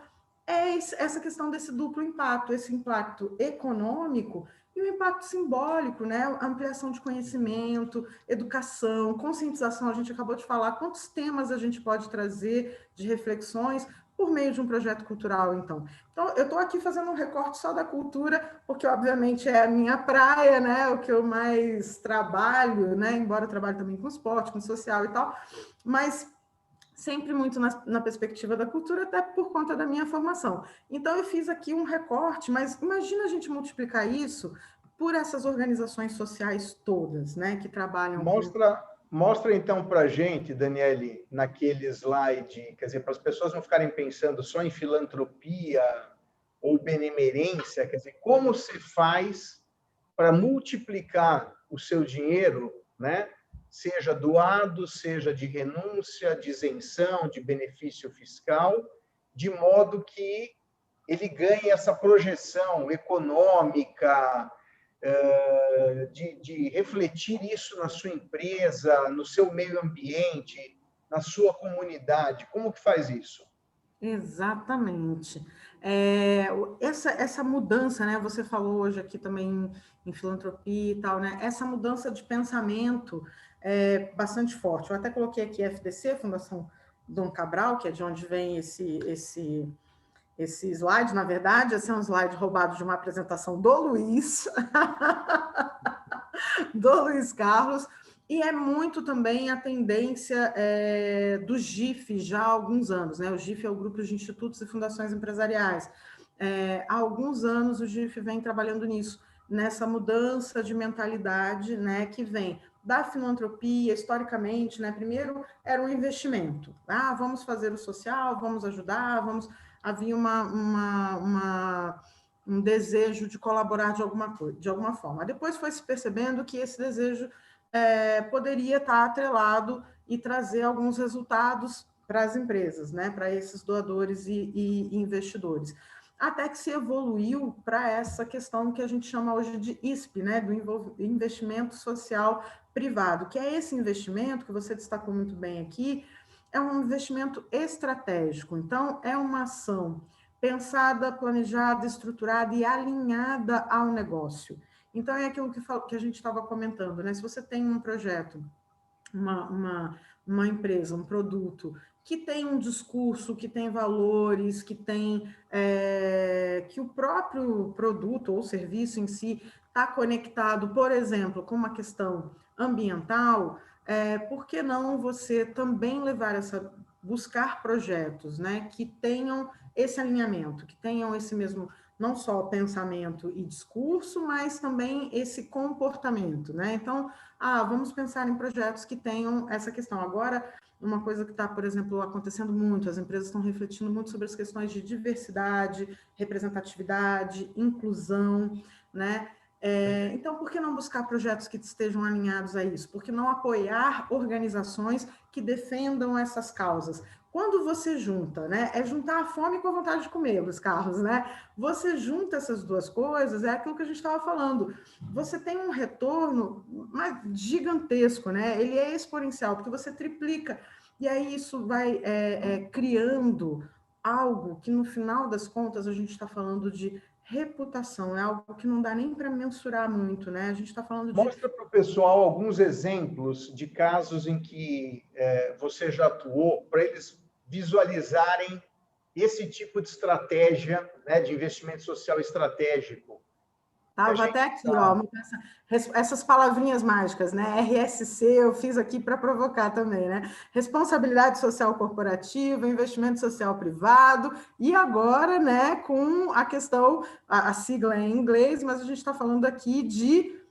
essa questão desse duplo impacto, esse impacto econômico e o impacto simbólico, né? Ampliação de conhecimento, educação, conscientização, a gente acabou de falar, quantos temas a gente pode trazer de reflexões por meio de um projeto cultural, então. Então, eu estou aqui fazendo um recorte só da cultura, porque, obviamente, é a minha praia, né? O que eu mais trabalho, né? Embora eu trabalhe também com esporte, com social e tal, mas sempre muito na perspectiva da cultura, até por conta da minha formação. Então, eu fiz aqui um recorte, mas imagina a gente multiplicar isso por essas organizações sociais todas, né? Que trabalham com... Mostra então para a gente, Daniele, naquele slide, quer dizer, para as pessoas não ficarem pensando só em filantropia ou benemerência, quer dizer, como se faz para multiplicar o seu dinheiro, né? Seja doado, seja de renúncia, de isenção, de benefício fiscal, de modo que ele ganhe essa projeção econômica, de refletir isso na sua empresa, no seu meio ambiente, na sua comunidade. Como que faz isso? Exatamente. Essa mudança, né? Você falou hoje aqui também em filantropia e tal, né? Essa mudança de pensamento é bastante forte. Eu até coloquei aqui a FDC, Fundação Dom Cabral, que é de onde vem esse slide, na verdade, esse é um slide roubado de uma apresentação do Luiz, do Luiz Carlos, e é muito também a tendência do GIF já há alguns anos, né? O GIF é o Grupo de Institutos e Fundações Empresariais. Há alguns anos o GIF vem trabalhando nisso, nessa mudança de mentalidade, né, que vem da filantropia, historicamente, né? Primeiro era um investimento. Vamos fazer o social, vamos ajudar, vamos... Havia um desejo de colaborar de alguma forma. Depois foi se percebendo que esse desejo poderia estar atrelado e trazer alguns resultados para as empresas, né? Para esses doadores e investidores. Até que se evoluiu para essa questão que a gente chama hoje de ISP, né? Do investimento social privado, que é esse investimento que você destacou muito bem aqui, é um investimento estratégico. Então, é uma ação pensada, planejada, estruturada e alinhada ao negócio. Então, é aquilo que a gente estava comentando, né? Se você tem um projeto, uma empresa, um produto que tem um discurso, que tem valores, que tem que o próprio produto ou serviço em si está conectado, por exemplo, com uma questão ambiental, por que não você também buscar projetos, né, que tenham esse alinhamento, que tenham esse mesmo, não só pensamento e discurso, mas também esse comportamento, né? Então, vamos pensar em projetos que tenham essa questão. Agora, uma coisa que está, por exemplo, acontecendo muito, as empresas estão refletindo muito sobre as questões de diversidade, representatividade, inclusão, né? Então, por que não buscar projetos que estejam alinhados a isso? Por que não apoiar organizações que defendam essas causas? Quando você junta, né? É juntar a fome com a vontade de comer, Luiz Carlos, né? Você junta essas duas coisas, é aquilo que a gente estava falando. Você tem um retorno gigantesco, né? Ele é exponencial, porque você triplica. E aí isso vai criando algo que, no final das contas, a gente está falando de reputação, é algo que não dá nem para mensurar muito, né? A gente está falando de... Mostra para o pessoal alguns exemplos de casos em que você já atuou, para eles visualizarem esse tipo de estratégia, né, de investimento social estratégico. Estava até aqui, ó, essas palavrinhas mágicas, né? RSC, eu fiz aqui para provocar também, né? Responsabilidade social corporativa, investimento social privado, e agora, né, com a questão, a sigla é em inglês, mas a gente está falando aqui de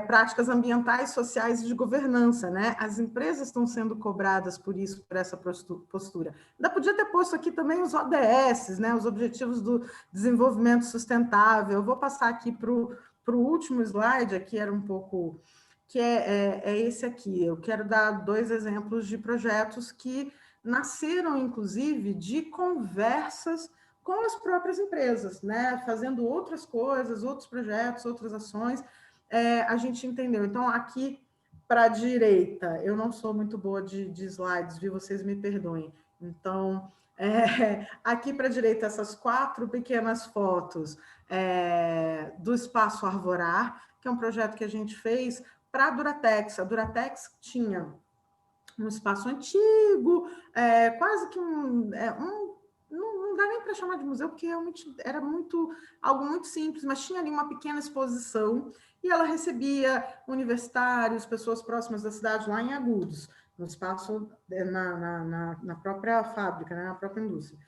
práticas ambientais, sociais e de governança, né? As empresas estão sendo cobradas por isso, por essa postura. Ainda podia ter posto aqui também os ODS, né? Os Objetivos do Desenvolvimento Sustentável. Eu vou passar aqui para o último slide, aqui era um pouco... que é esse aqui. Eu quero dar 2 exemplos de projetos que nasceram, inclusive, de conversas com as próprias empresas, né? Fazendo outras coisas, outros projetos, outras ações, a gente entendeu. Então, aqui para a direita, eu não sou muito boa de slides, viu? Vocês me perdoem. Então, aqui para a direita, essas 4 pequenas fotos do Espaço Arvorar, que é um projeto que a gente fez para a Duratex. A Duratex tinha um espaço antigo, quase que não dá nem para chamar de museu, porque realmente era algo muito simples, mas tinha ali uma pequena exposição e ela recebia universitários, pessoas próximas da cidade, lá em Agudos, no espaço, na própria fábrica, né, na própria indústria.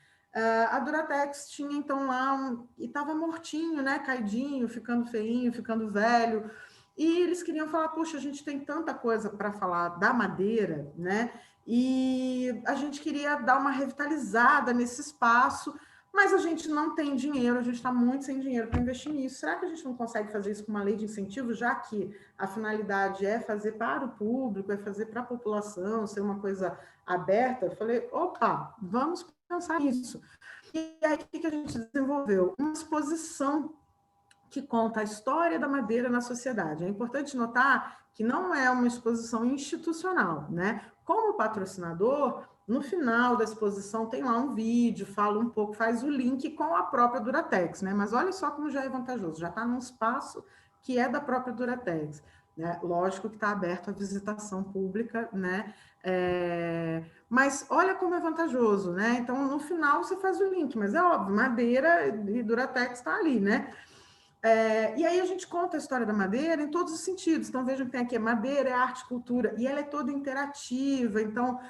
A Duratex tinha, então, lá, e estava mortinho, né, caidinho, ficando feinho, ficando velho, e eles queriam falar, puxa, a gente tem tanta coisa para falar da madeira, né? E a gente queria dar uma revitalizada nesse espaço, mas a gente não tem dinheiro, a gente está muito sem dinheiro para investir nisso. Será que a gente não consegue fazer isso com uma lei de incentivo, já que a finalidade é fazer para o público, é fazer para a população, ser uma coisa aberta? Eu falei, opa, vamos pensar nisso. E aí, o que a gente desenvolveu? Uma exposição que conta a história da madeira na sociedade. É importante notar que não é uma exposição institucional, né? Como patrocinador, no final da exposição tem lá um vídeo, fala um pouco, faz o link com a própria Duratex, né? Mas olha só como já é vantajoso, já está num espaço que é da própria Duratex, né? Lógico que está aberto à visitação pública, né? Mas olha como é vantajoso, né? Então, no final, você faz o link, mas é óbvio, madeira e Duratex está ali, né? E aí a gente conta a história da madeira em todos os sentidos. Então, vejam que tem aqui madeira, é arte, cultura, e ela é toda interativa. Então,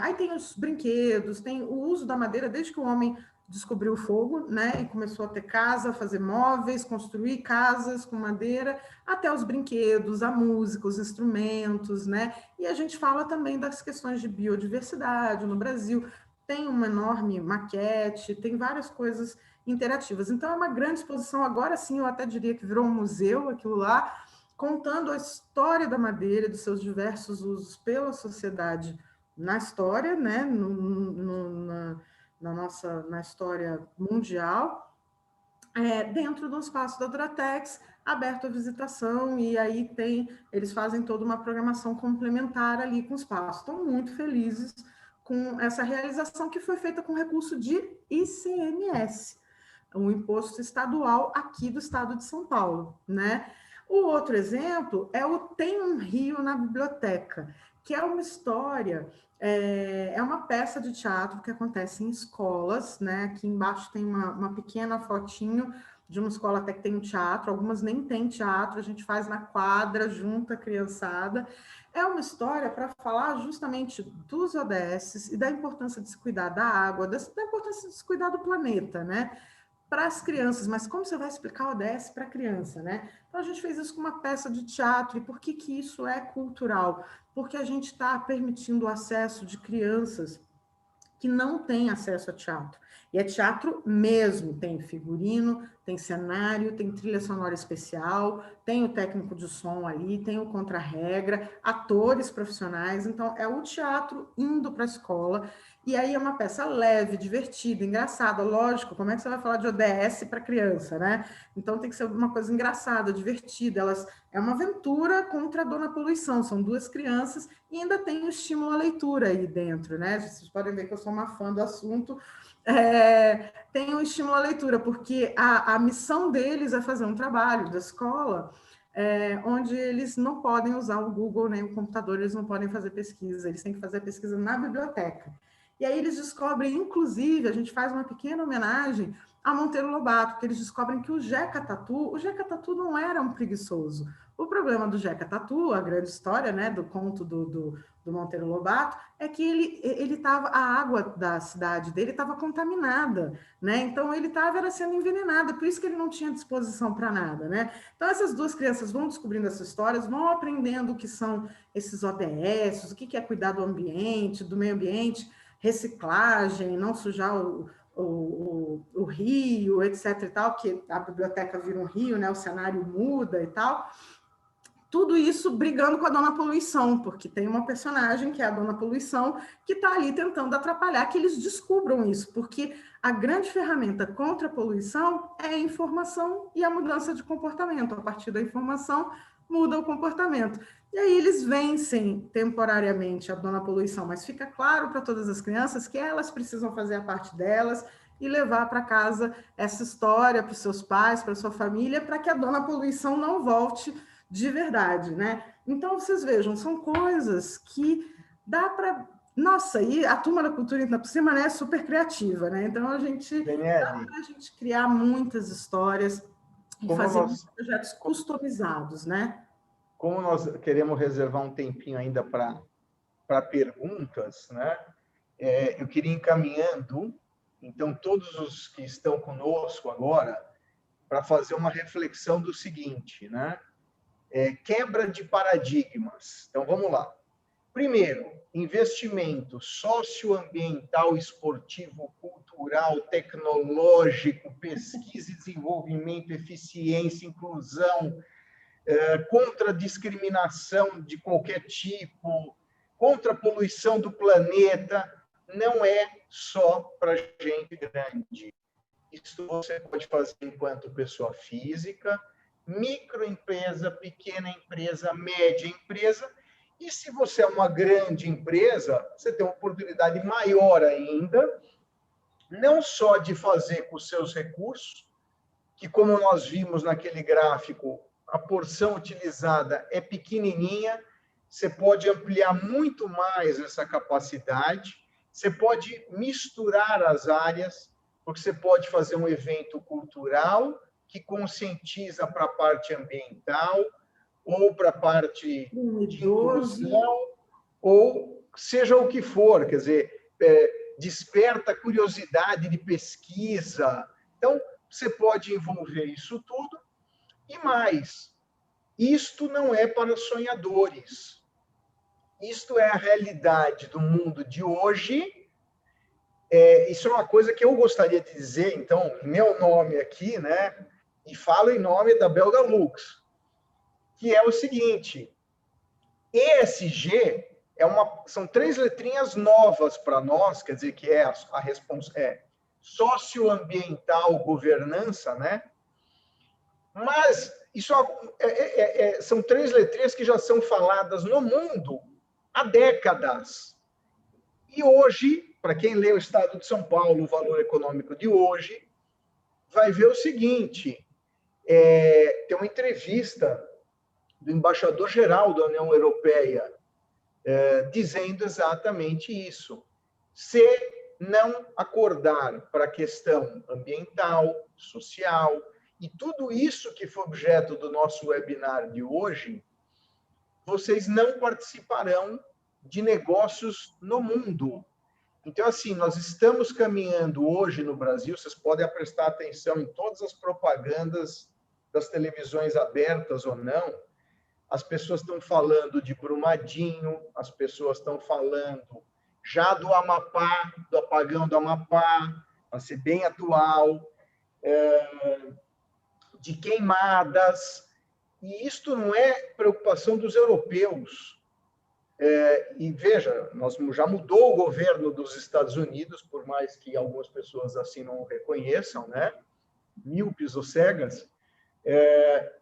aí tem os brinquedos, tem o uso da madeira desde que o homem descobriu o fogo, né? E começou a ter casa, fazer móveis, construir casas com madeira, até os brinquedos, a música, os instrumentos, né? E a gente fala também das questões de biodiversidade no Brasil. Tem uma enorme maquete, tem várias coisas interativas. Então, é uma grande exposição. Agora sim, eu até diria que virou um museu aquilo lá, contando a história da madeira, dos seus diversos usos pela sociedade na história, né? Na história mundial, dentro do espaço da Duratex, aberto à visitação, e aí eles fazem toda uma programação complementar ali com o espaço. Estão muito felizes com essa realização que foi feita com recurso de ICMS, um imposto estadual aqui do estado de São Paulo, né? O outro exemplo é o Tem um Rio na Biblioteca, que é uma história, é uma peça de teatro que acontece em escolas, né? Aqui embaixo tem uma pequena fotinho de uma escola até que tem um teatro, algumas nem tem teatro, a gente faz na quadra, junta a criançada. É uma história para falar justamente dos ODS e da importância de se cuidar da água, da importância de se cuidar do planeta, né? Para as crianças, mas como você vai explicar o ODS para a criança, né? Então a gente fez isso com uma peça de teatro, e por que que isso é cultural? Porque a gente está permitindo o acesso de crianças que não têm acesso a teatro. E é teatro mesmo, tem figurino, tem cenário, tem trilha sonora especial, tem o técnico de som ali, tem o contra-regra, atores profissionais, então é o teatro indo para a escola, e aí é uma peça leve, divertida, engraçada, lógico, como é que você vai falar de ODS para criança, né? Então tem que ser uma coisa engraçada, divertida, é uma aventura contra a dona poluição, são duas crianças e ainda tem o estímulo à leitura aí dentro, né? Vocês podem ver que eu sou uma fã do assunto. Tem um estímulo à leitura, porque a missão deles é fazer um trabalho da escola onde eles não podem usar o Google nem o computador, eles não podem fazer pesquisa, eles têm que fazer a pesquisa na biblioteca. E aí eles descobrem, inclusive, a gente faz uma pequena homenagem a Monteiro Lobato, porque eles descobrem que o Jeca Tatu não era um preguiçoso. O problema do Jeca Tatu, a grande história, né, do conto do Monteiro Lobato, é que ele tava, a água da cidade dele estava contaminada, né? Então ele estava sendo envenenado, por isso que ele não tinha disposição para nada, né? Então essas duas crianças vão descobrindo essas histórias, vão aprendendo o que são esses ODS, o que é cuidar do ambiente, do meio ambiente, reciclagem, não sujar o rio, etc. e tal, que a biblioteca vira um rio, né? O cenário muda e tal. Tudo isso brigando com a Dona Poluição, porque tem uma personagem, que é a Dona Poluição, que está ali tentando atrapalhar que eles descubram isso, porque a grande ferramenta contra a poluição é a informação e a mudança de comportamento. A partir da informação, muda o comportamento. E aí eles vencem temporariamente a Dona Poluição, mas fica claro para todas as crianças que elas precisam fazer a parte delas e levar para casa essa história para os seus pais, para a sua família, para que a Dona Poluição não volte de verdade, né? Então, vocês vejam, são coisas que dá para... Nossa, e a Turma da Cultura, ainda por cima, né, é super criativa, né? Então, dá para a gente criar muitas histórias e fazer projetos customizados, né? Como nós queremos reservar um tempinho ainda para perguntas, né? Eu queria ir encaminhando, então, todos os que estão conosco agora, para fazer uma reflexão do seguinte, né? Quebra de paradigmas. Então, vamos lá. Primeiro, investimento socioambiental, esportivo, cultural, tecnológico, pesquisa e desenvolvimento, eficiência, inclusão, contra a discriminação de qualquer tipo, contra a poluição do planeta, não é só para gente grande. Isso você pode fazer enquanto pessoa física, microempresa, pequena empresa, média empresa, e se você é uma grande empresa, você tem uma oportunidade maior ainda, não só de fazer com os seus recursos, que como nós vimos naquele gráfico, a porção utilizada é pequenininha, você pode ampliar muito mais essa capacidade, você pode misturar as áreas, porque você pode fazer um evento cultural que conscientiza para a parte ambiental, ou para a parte de inclusão, ou seja o que for, quer dizer, desperta curiosidade de pesquisa. Então, você pode envolver isso tudo. E mais, isto não é para sonhadores. Isto é a realidade do mundo de hoje. Isso é uma coisa que eu gostaria de dizer, então, meu nome aqui, né? E falo em nome da Belga Lux, que é o seguinte: ESG são 3 letrinhas novas para nós, quer dizer, que a socioambiental governança, né? Mas isso são 3 letrinhas que já são faladas no mundo há décadas. E hoje, para quem lê o Estado de São Paulo, o Valor Econômico de hoje, vai ver o seguinte: tem uma entrevista do embaixador-geral da União Europeia, dizendo exatamente isso. Se não acordar para a questão ambiental, social e tudo isso que foi objeto do nosso webinar de hoje, vocês não participarão de negócios no mundo. Então, assim, nós estamos caminhando hoje no Brasil, vocês podem prestar atenção em todas as propagandas das televisões abertas ou não, as pessoas estão falando de Brumadinho, as pessoas estão falando já do Amapá, do apagão do Amapá, para ser bem atual, de queimadas, e isto não é preocupação dos europeus. E veja, nós já mudou o governo dos Estados Unidos, por mais que algumas pessoas assim não o reconheçam, né? Míopes ou cegas,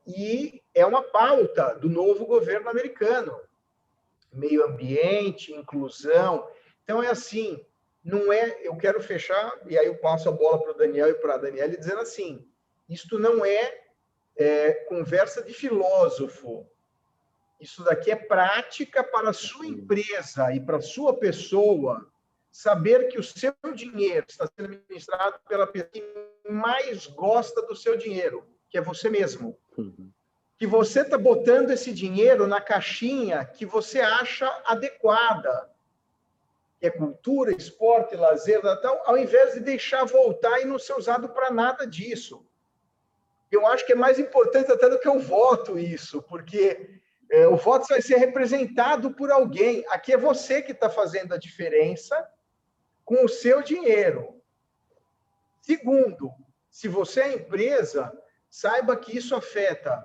e é uma pauta do novo governo americano. Meio ambiente, inclusão. Então, é assim, não é... Eu quero fechar, e aí eu passo a bola para o Daniel e para a Daniela, dizendo assim, isto não é conversa de filósofo. Isso daqui é prática para a sua empresa e para a sua pessoa saber que o seu dinheiro está sendo administrado pela pessoa que mais gosta do seu dinheiro, que é você mesmo. Que você está botando esse dinheiro na caixinha que você acha adequada, que é cultura, esporte, lazer, tal, ao invés de deixar voltar e não ser usado para nada disso. Eu acho que é mais importante até do que o voto isso, porque o voto vai ser representado por alguém. Aqui é você que está fazendo a diferença com o seu dinheiro. Segundo, se você é empresa, saiba que isso afeta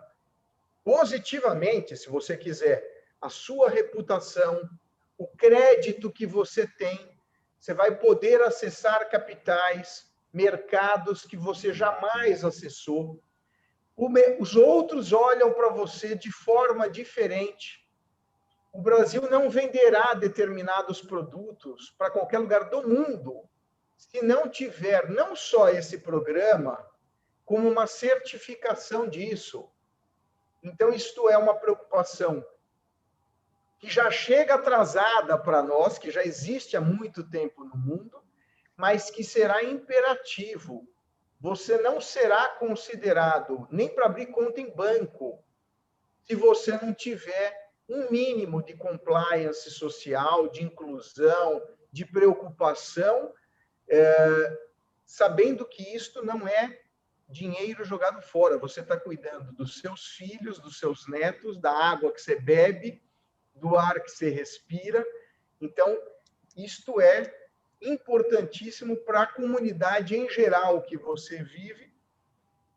positivamente, se você quiser, a sua reputação, o crédito que você tem. Você vai poder acessar capitais, mercados que você jamais acessou. Os outros olham para você de forma diferente. O Brasil não venderá determinados produtos para qualquer lugar do mundo se não tiver não só esse programa, como uma certificação disso. Então, isto é uma preocupação que já chega atrasada para nós, que já existe há muito tempo no mundo, mas que será imperativo. Você não será considerado nem para abrir conta em banco se você não tiver um mínimo de compliance social, de inclusão, de preocupação, sabendo que isto não é dinheiro jogado fora. Você está cuidando dos seus filhos, dos seus netos, da água que você bebe, do ar que você respira. Então, isto é importantíssimo para a comunidade em geral que você vive,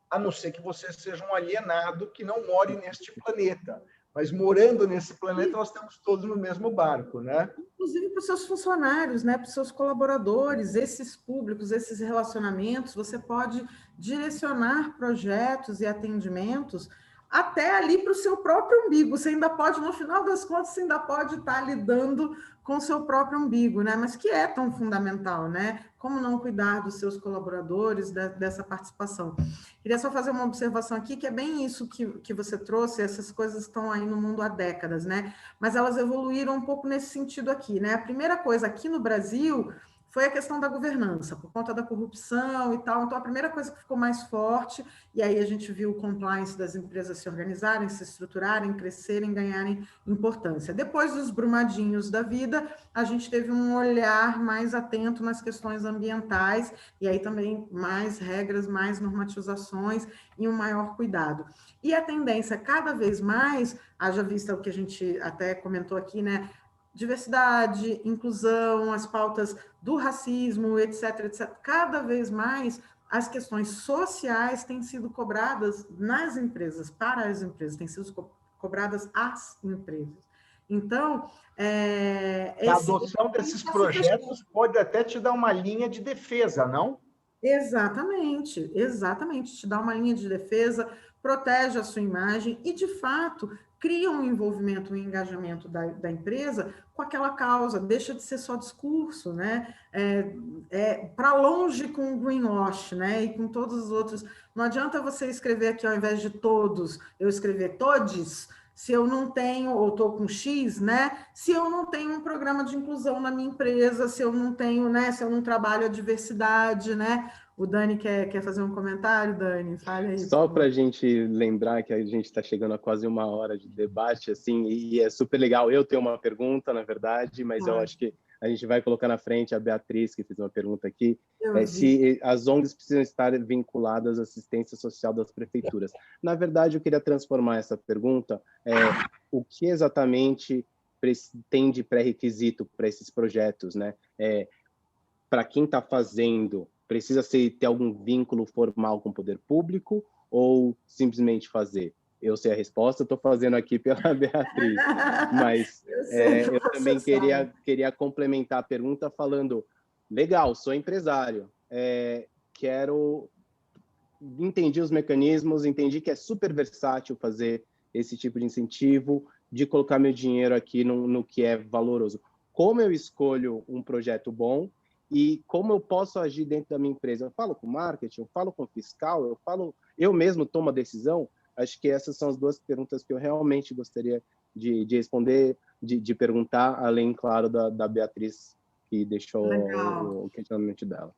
a não ser que você seja um alienado que não more neste planeta. Mas morando nesse planeta, nós estamos todos no mesmo barco, né? Inclusive para os seus funcionários, né? Para os seus colaboradores, esses públicos, esses relacionamentos, você pode direcionar projetos e atendimentos até ali para o seu próprio umbigo. Você ainda pode, no final das contas, você ainda pode estar lidando com o seu próprio umbigo, né? Mas que é tão fundamental, né? Como não cuidar dos seus colaboradores, dessa participação? Queria só fazer uma observação aqui, que é bem isso que você trouxe, essas coisas estão aí no mundo há décadas, né? Mas elas evoluíram um pouco nesse sentido aqui, né? A primeira coisa aqui no Brasil foi a questão da governança, por conta da corrupção e tal. Então, a primeira coisa que ficou mais forte, e aí a gente viu o compliance das empresas se organizarem, se estruturarem, crescerem, ganharem importância. Depois dos Brumadinhos da vida, a gente teve um olhar mais atento nas questões ambientais, e aí também mais regras, mais normatizações e um maior cuidado. E a tendência cada vez mais, haja vista o que a gente até comentou aqui, né? Diversidade, inclusão, as pautas do racismo, etc, etc. Cada vez mais as questões sociais têm sido cobradas nas empresas, para as empresas, têm sido cobradas às empresas. Então, a adoção desses projetos pode até te dar uma linha de defesa, não? Exatamente, exatamente. Te dá uma linha de defesa, protege a sua imagem e, de fato, cria um envolvimento, um engajamento da empresa com aquela causa, deixa de ser só discurso, né? Para longe com o greenwash, né? E com todos os outros. Não adianta você escrever aqui, ao invés de todos, eu escrever todes, se eu não tenho, ou estou com X, né? Se eu não tenho um programa de inclusão na minha empresa, se eu não tenho, né? Se eu não trabalho a diversidade, né? O Dani quer fazer um comentário, Dani? Fale aí, por Só para favor. a gente lembrar que a gente está chegando a quase 1 hora de debate, assim, e é super legal. Eu tenho uma pergunta, na verdade, mas eu acho que a gente vai colocar na frente a Beatriz, que fez uma pergunta aqui, se as ONGs precisam estar vinculadas à assistência social das prefeituras. Na verdade, eu queria transformar essa pergunta, o que exatamente tem de pré-requisito para esses projetos, né? Para quem está fazendo, precisa ter algum vínculo formal com o poder público ou simplesmente fazer? Eu sei a resposta, estou fazendo aqui pela Beatriz, mas eu também queria complementar a pergunta falando, legal, sou empresário, entendi os mecanismos, entendi que é super versátil fazer esse tipo de incentivo, de colocar meu dinheiro aqui no que é valoroso. Como eu escolho um projeto bom e como eu posso agir dentro da minha empresa? Eu falo com marketing, eu falo com fiscal, eu mesmo tomo a decisão? Acho que essas são as duas perguntas que eu realmente gostaria de responder, de perguntar, além, claro, da Beatriz, que deixou o questionamento dela.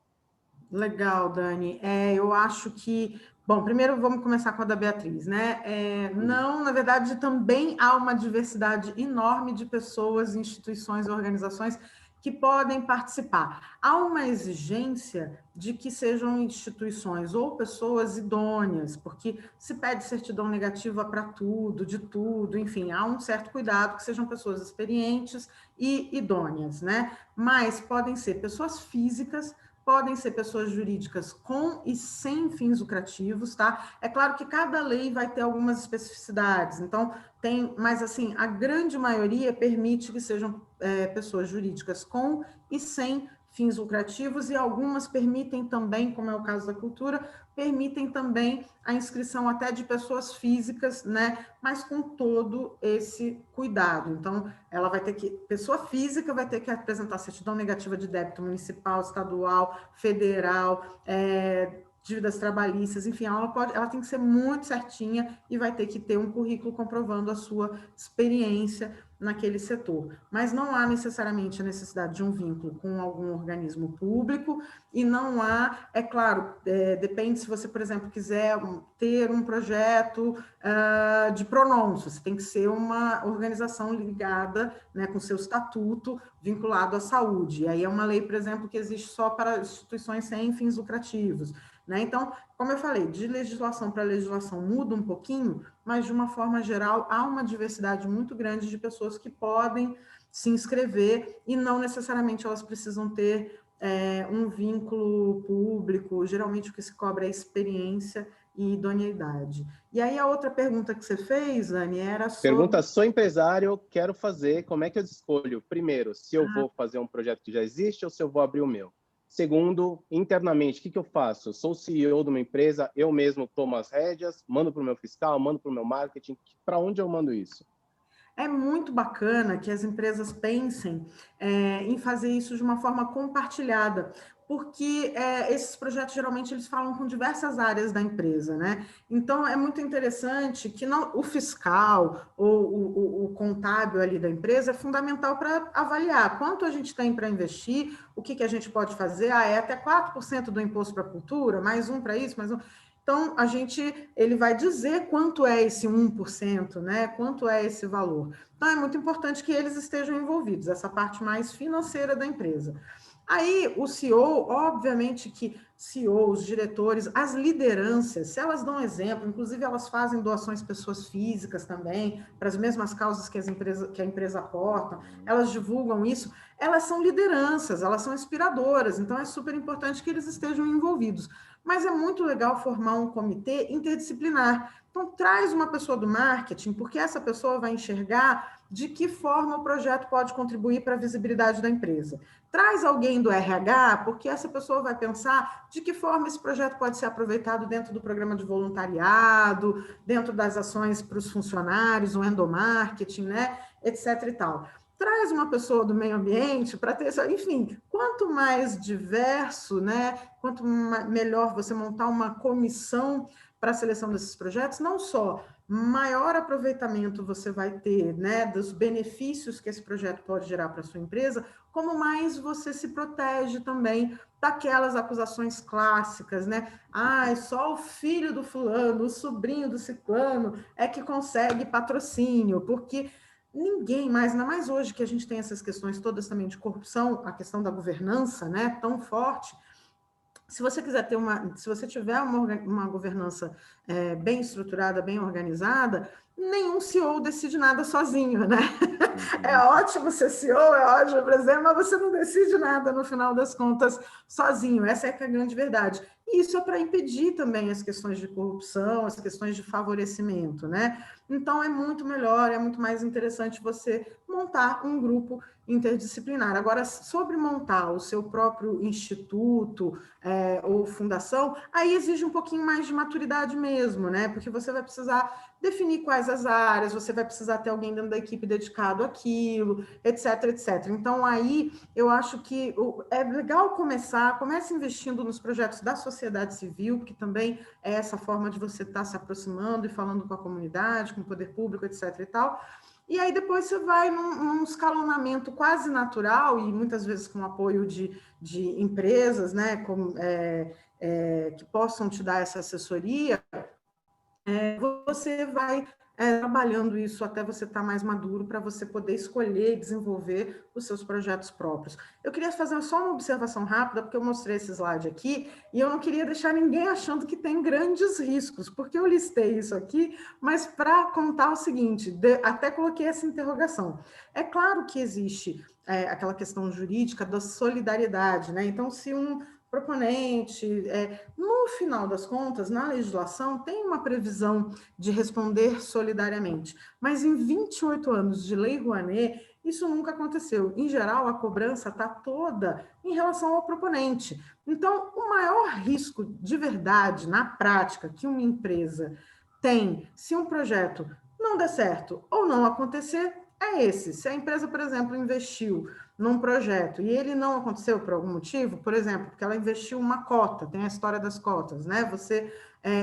Legal, Dani. Eu acho que... Bom, primeiro vamos começar com a da Beatriz, né? Não, na verdade, também há uma diversidade enorme de pessoas, instituições, organizações que podem participar. Há uma exigência de que sejam instituições ou pessoas idôneas, porque se pede certidão negativa para tudo, de tudo, enfim, há um certo cuidado que sejam pessoas experientes e idôneas, né? Mas podem ser pessoas físicas, podem ser pessoas jurídicas com e sem fins lucrativos, tá? É claro que cada lei vai ter algumas especificidades, então mas assim, a grande maioria permite que sejam pessoas jurídicas com e sem fins lucrativos, e algumas permitem também, como é o caso da cultura, permitem também a inscrição até de pessoas físicas, né? Mas com todo esse cuidado. Então, ela vai ter que, pessoa física vai ter que apresentar certidão negativa de débito municipal, estadual, federal, dívidas trabalhistas, enfim, ela tem que ser muito certinha e vai ter que ter um currículo comprovando a sua experiência naquele setor. Mas não há necessariamente a necessidade de um vínculo com algum organismo público e não há, é claro, depende se você, por exemplo, quiser ter um projeto de pronúncio, você tem que ser uma organização ligada, né, com seu estatuto vinculado à saúde. E aí é uma lei, por exemplo, que existe só para instituições sem fins lucrativos. Né? Então, como eu falei, de legislação para legislação muda um pouquinho, mas de uma forma geral há uma diversidade muito grande de pessoas que podem se inscrever e não necessariamente elas precisam ter um vínculo público. Geralmente o que se cobra é experiência e idoneidade. E aí a outra pergunta que você fez, Anne, era sobre... Pergunta, sou empresário, quero fazer, como é que eu escolho? Primeiro, se eu vou fazer um projeto que já existe ou se eu vou abrir o meu? Segundo, internamente, o que eu faço? Eu sou CEO de uma empresa, eu mesmo tomo as rédeas, mando para o meu fiscal, mando para o meu marketing. Para onde eu mando isso? É muito bacana que as empresas pensem em fazer isso de uma forma compartilhada, porque esses projetos, geralmente, eles falam com diversas áreas da empresa, né? Então, é muito interessante que o fiscal ou o contábil ali da empresa é fundamental para avaliar quanto a gente tem para investir, o que a gente pode fazer, é até 4% do imposto para a cultura, mais um para isso, mais um... Então, ele vai dizer quanto é esse 1%, né? Quanto é esse valor. Então, é muito importante que eles estejam envolvidos, essa parte mais financeira da empresa. Aí, o CEO, obviamente que CEOs, diretores, as lideranças, se elas dão exemplo, inclusive elas fazem doações pessoas físicas também, para as mesmas causas que a empresa aporta, elas divulgam isso, elas são lideranças, elas são inspiradoras, então é super importante que eles estejam envolvidos. Mas é muito legal formar um comitê interdisciplinar. Então, traz uma pessoa do marketing, porque essa pessoa vai enxergar de que forma o projeto pode contribuir para a visibilidade da empresa. Traz alguém do RH, porque essa pessoa vai pensar de que forma esse projeto pode ser aproveitado dentro do programa de voluntariado, dentro das ações para os funcionários, o endomarketing, né, etc. e tal. Traz uma pessoa do meio ambiente para ter, enfim, quanto mais diverso, né, quanto melhor você montar uma comissão para a seleção desses projetos, não só maior aproveitamento você vai ter, né, dos benefícios que esse projeto pode gerar para a sua empresa, como mais você se protege também daquelas acusações clássicas, né? Ah, só o filho do fulano, o sobrinho do ciclano é que consegue patrocínio, porque ninguém mais, ainda mais hoje que a gente tem essas questões todas também de corrupção, a questão da governança, né, tão forte. Se você quiser ter se você tiver uma governança bem estruturada, bem organizada, nenhum CEO decide nada sozinho, né? É ótimo ser CEO, é ótimo presidente, mas você não decide nada no final das contas sozinho. Essa é que é a grande verdade. E isso é para impedir também as questões de corrupção, as questões de favorecimento, né? Então é muito melhor, é muito mais interessante você montar um grupo interdisciplinar. Agora, sobre montar o seu próprio instituto ou fundação, aí exige um pouquinho mais de maturidade mesmo, né? Porque você vai precisar definir quais as áreas, você vai precisar ter alguém dentro da equipe dedicado àquilo, etc, etc. Então, aí, eu acho que é legal comece investindo nos projetos da sociedade civil, que também é essa forma de você estar se aproximando e falando com a comunidade, com o poder público, etc e tal. E aí depois você vai num escalonamento quase natural, e muitas vezes com apoio de empresas, né, que possam te dar essa assessoria, você vai trabalhando isso até você estar mais maduro para você poder escolher e desenvolver os seus projetos próprios. Eu queria fazer só uma observação rápida, porque eu mostrei esse slide aqui, e eu não queria deixar ninguém achando que tem grandes riscos, porque eu listei isso aqui, mas para contar o seguinte, até coloquei essa interrogação. É claro que existe aquela questão jurídica da solidariedade, né? Então, se um proponente, no final das contas, na legislação, tem uma previsão de responder solidariamente. Mas em 28 anos de Lei Rouanet, isso nunca aconteceu. Em geral, a cobrança está toda em relação ao proponente. Então, o maior risco de verdade, na prática, que uma empresa tem, se um projeto não der certo ou não acontecer, é esse. Se a empresa, por exemplo, investiu num projeto e ele não aconteceu por algum motivo, por exemplo, porque ela investiu uma cota, tem a história das cotas, né? Você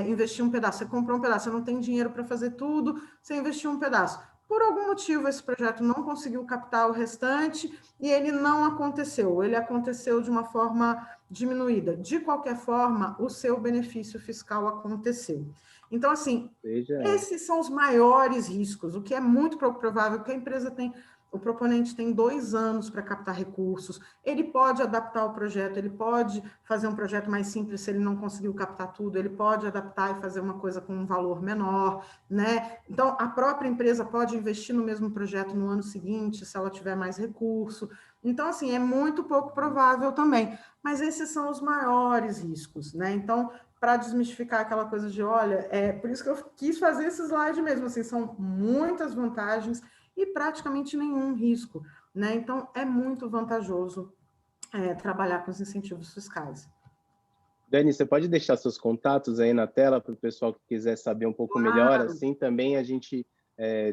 investiu um pedaço, você comprou um pedaço, você não tem dinheiro para fazer tudo, você investiu um pedaço. Por algum motivo, esse projeto não conseguiu captar o restante e ele não aconteceu, ele aconteceu de uma forma diminuída. De qualquer forma, o seu benefício fiscal aconteceu. Então, assim, esses são os maiores riscos, o que é muito provável que a empresa tem. O proponente tem 2 anos para captar recursos, ele pode adaptar o projeto, ele pode fazer um projeto mais simples se ele não conseguiu captar tudo, ele pode adaptar e fazer uma coisa com um valor menor, né? Então, a própria empresa pode investir no mesmo projeto no ano seguinte, se ela tiver mais recurso. Então, assim, é muito pouco provável também. Mas esses são os maiores riscos, né? Então, para desmistificar aquela coisa de, olha, por isso que eu quis fazer esse slide mesmo, assim, são muitas vantagens e praticamente nenhum risco, né? Então, é muito vantajoso trabalhar com os incentivos fiscais. Dani, você pode deixar seus contatos aí na tela para o pessoal que quiser saber um pouco melhor, assim também a gente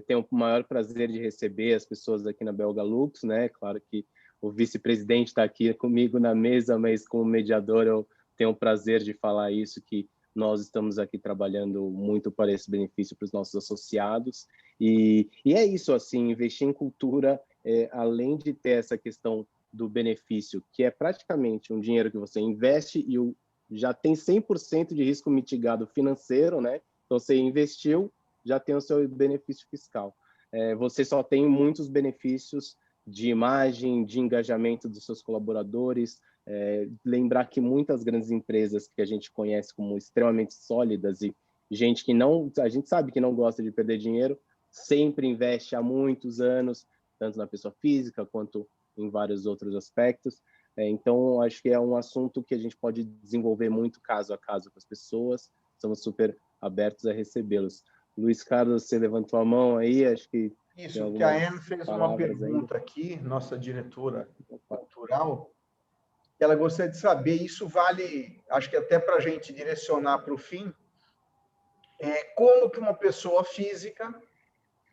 tem o maior prazer de receber as pessoas aqui na Belga Lux, né? Claro que o vice-presidente está aqui comigo na mesa, mas como mediador eu tenho o prazer de falar isso, que nós estamos aqui trabalhando muito para esse benefício para os nossos associados. E é isso, assim, investir em cultura, além de ter essa questão do benefício, que é praticamente um dinheiro que você investe e já tem 100% de risco mitigado financeiro, né? Então, você investiu, já tem o seu benefício fiscal. Você só tem muitos benefícios de imagem, de engajamento dos seus colaboradores. Lembrar que muitas grandes empresas que a gente conhece como extremamente sólidas e gente que não, a gente sabe que não gosta de perder dinheiro, sempre investe há muitos anos, tanto na pessoa física quanto em vários outros aspectos. Então, acho que é um assunto que a gente pode desenvolver muito caso a caso com as pessoas. Estamos super abertos a recebê-los. Luiz Carlos, você levantou a mão aí, acho que... Isso, que a Anne fez uma pergunta aqui, nossa diretora cultural, ela gostaria de saber, isso vale, acho que até para a gente direcionar para o fim, como que uma pessoa física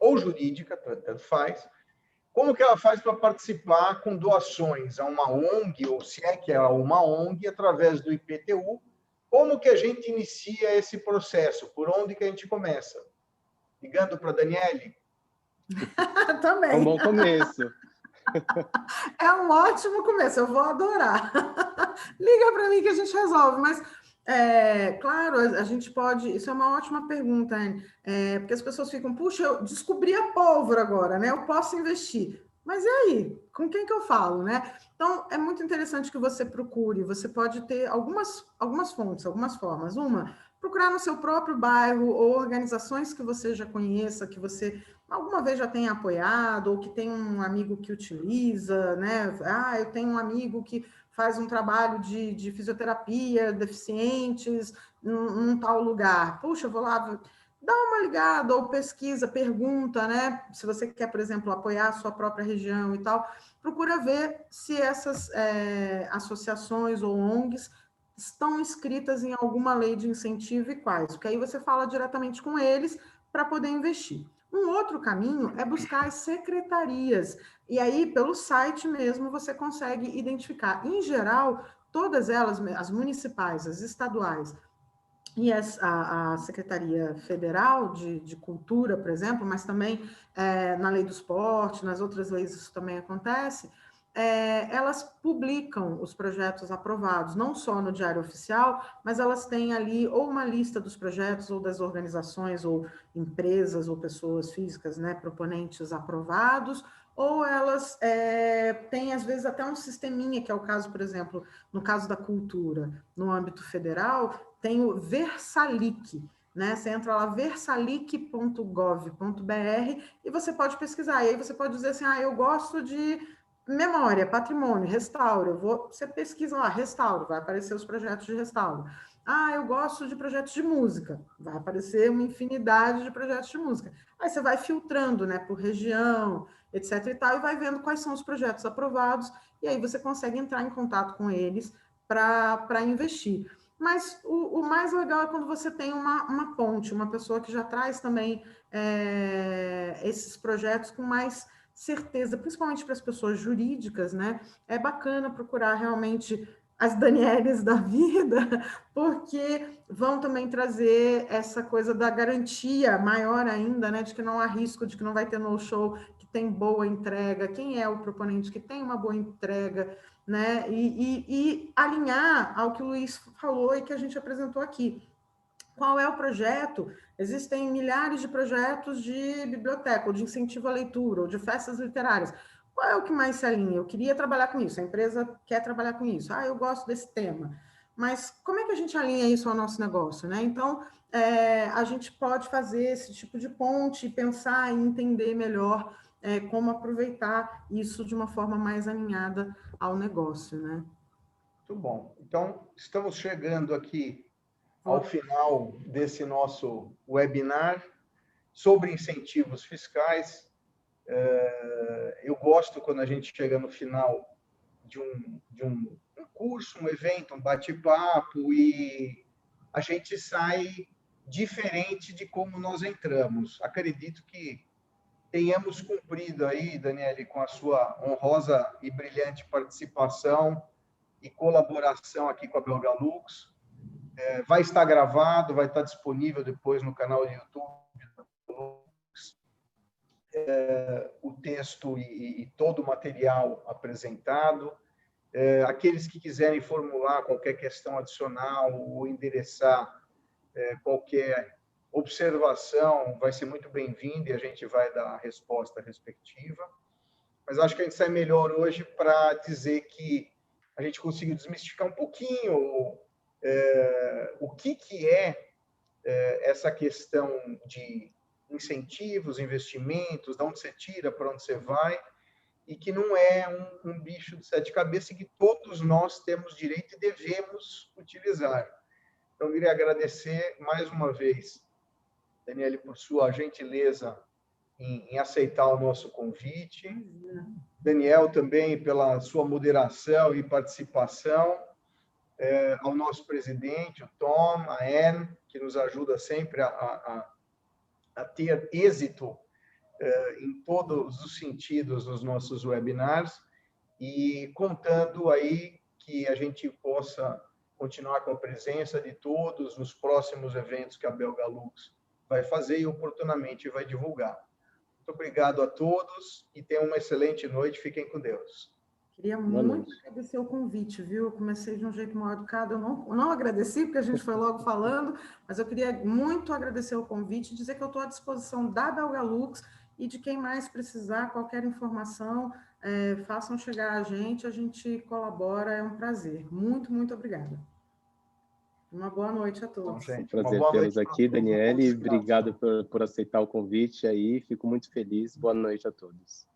ou jurídica, tanto faz, como que ela faz para participar com doações a uma ONG, ou se é que é uma ONG, através do IPTU, como que a gente inicia esse processo? Por onde que a gente começa? Ligando para a Daniele? Também. É um bom começo. É um ótimo começo, eu vou adorar. Liga para mim que a gente resolve, mas claro, a gente pode. Isso é uma ótima pergunta, Anne, porque as pessoas ficam, puxa, eu descobri a pólvora agora, né? Eu posso investir. Mas e aí? Com quem que eu falo, né? Então, é muito interessante que você procure. Você pode ter algumas fontes, algumas formas. Uma, procurar no seu próprio bairro ou organizações que você já conheça, que você alguma vez já tenha apoiado, ou que tem um amigo que utiliza, né? Ah, eu tenho um amigo que faz um trabalho de fisioterapia, deficientes, num tal lugar. Puxa, eu vou lá, dá uma ligada, ou pesquisa, pergunta, né? Se você quer, por exemplo, apoiar a sua própria região e tal, procura ver se essas associações ou ONGs estão inscritas em alguma lei de incentivo e quais, porque aí você fala diretamente com eles para poder investir. Um outro caminho é buscar as secretarias, e aí pelo site mesmo você consegue identificar. Em geral, todas elas, as municipais, as estaduais e a Secretaria Federal de Cultura, por exemplo, mas também na lei do esporte, nas outras leis isso também acontece, elas publicam os projetos aprovados, não só no Diário Oficial, mas elas têm ali ou uma lista dos projetos ou das organizações ou empresas ou pessoas físicas, né, proponentes aprovados, ou elas têm, às vezes, até um sisteminha, que é o caso, por exemplo, no caso da cultura, no âmbito federal, tem o Versalic, né? Você entra lá, versalic.gov.br, e você pode pesquisar, e aí você pode dizer assim, eu gosto de memória, patrimônio, restauro, você pesquisa lá, restauro, vai aparecer os projetos de restauro. Eu gosto de projetos de música, vai aparecer uma infinidade de projetos de música. Aí você vai filtrando, né, por região, etc e tal, e vai vendo quais são os projetos aprovados, e aí você consegue entrar em contato com eles para investir. Mas o mais legal é quando você tem uma ponte, uma pessoa que já traz também esses projetos com mais certeza, principalmente para as pessoas jurídicas, né? É bacana procurar realmente as Danieles da vida, porque vão também trazer essa coisa da garantia maior ainda, né? De que não há risco, de que não vai ter no-show, que tem boa entrega, quem é o proponente que tem uma boa entrega, né? E alinhar ao que o Luiz falou e que a gente apresentou aqui. Qual é o projeto? Existem milhares de projetos de biblioteca, ou de incentivo à leitura, ou de festas literárias. Qual é o que mais se alinha? Eu queria trabalhar com isso, a empresa quer trabalhar com isso. Eu gosto desse tema. Mas como é que a gente alinha isso ao nosso negócio, né? Então, a gente pode fazer esse tipo de ponte, pensar e entender melhor como aproveitar isso de uma forma mais alinhada ao negócio, né? Muito bom. Então, estamos chegando aqui ao final desse nosso webinar sobre incentivos fiscais. Eu gosto quando a gente chega no final de um curso, um evento, um bate-papo, e a gente sai diferente de como nós entramos. Acredito que tenhamos cumprido aí, Daniele, com a sua honrosa e brilhante participação e colaboração aqui com a Belgalux. Vai estar gravado, vai estar disponível depois no canal do YouTube o texto e todo o material apresentado. Aqueles que quiserem formular qualquer questão adicional ou endereçar qualquer observação, vai ser muito bem-vindo e a gente vai dar a resposta respectiva. Mas acho que a gente sai melhor hoje para dizer que a gente conseguiu desmistificar um pouquinho o que é essa questão de incentivos, investimentos, de onde você tira, para onde você vai, e que não é um bicho de sete cabeças, e que todos nós temos direito e devemos utilizar. Então, eu queria agradecer mais uma vez, Daniele, por sua gentileza em aceitar o nosso convite. Daniel também pela sua moderação e participação. Ao nosso presidente, o Tom, a Anne, que nos ajuda sempre a ter êxito em todos os sentidos nos nossos webinars, e contando aí que a gente possa continuar com a presença de todos nos próximos eventos que a Belgalux vai fazer e oportunamente vai divulgar. Muito obrigado a todos e tenham uma excelente noite. Fiquem com Deus. Queria muito agradecer o convite, viu? Eu comecei de um jeito mal educado, eu não agradeci, porque a gente foi logo falando, mas eu queria muito agradecer o convite e dizer que eu estou à disposição da Belgalux e de quem mais precisar, qualquer informação, façam chegar a gente colabora, é um prazer. Muito, muito obrigada. Uma boa noite a todos. Bom, gente, um prazer tê-los aqui, Daniele. Obrigado por aceitar o convite aí. Fico muito feliz. Boa noite a todos.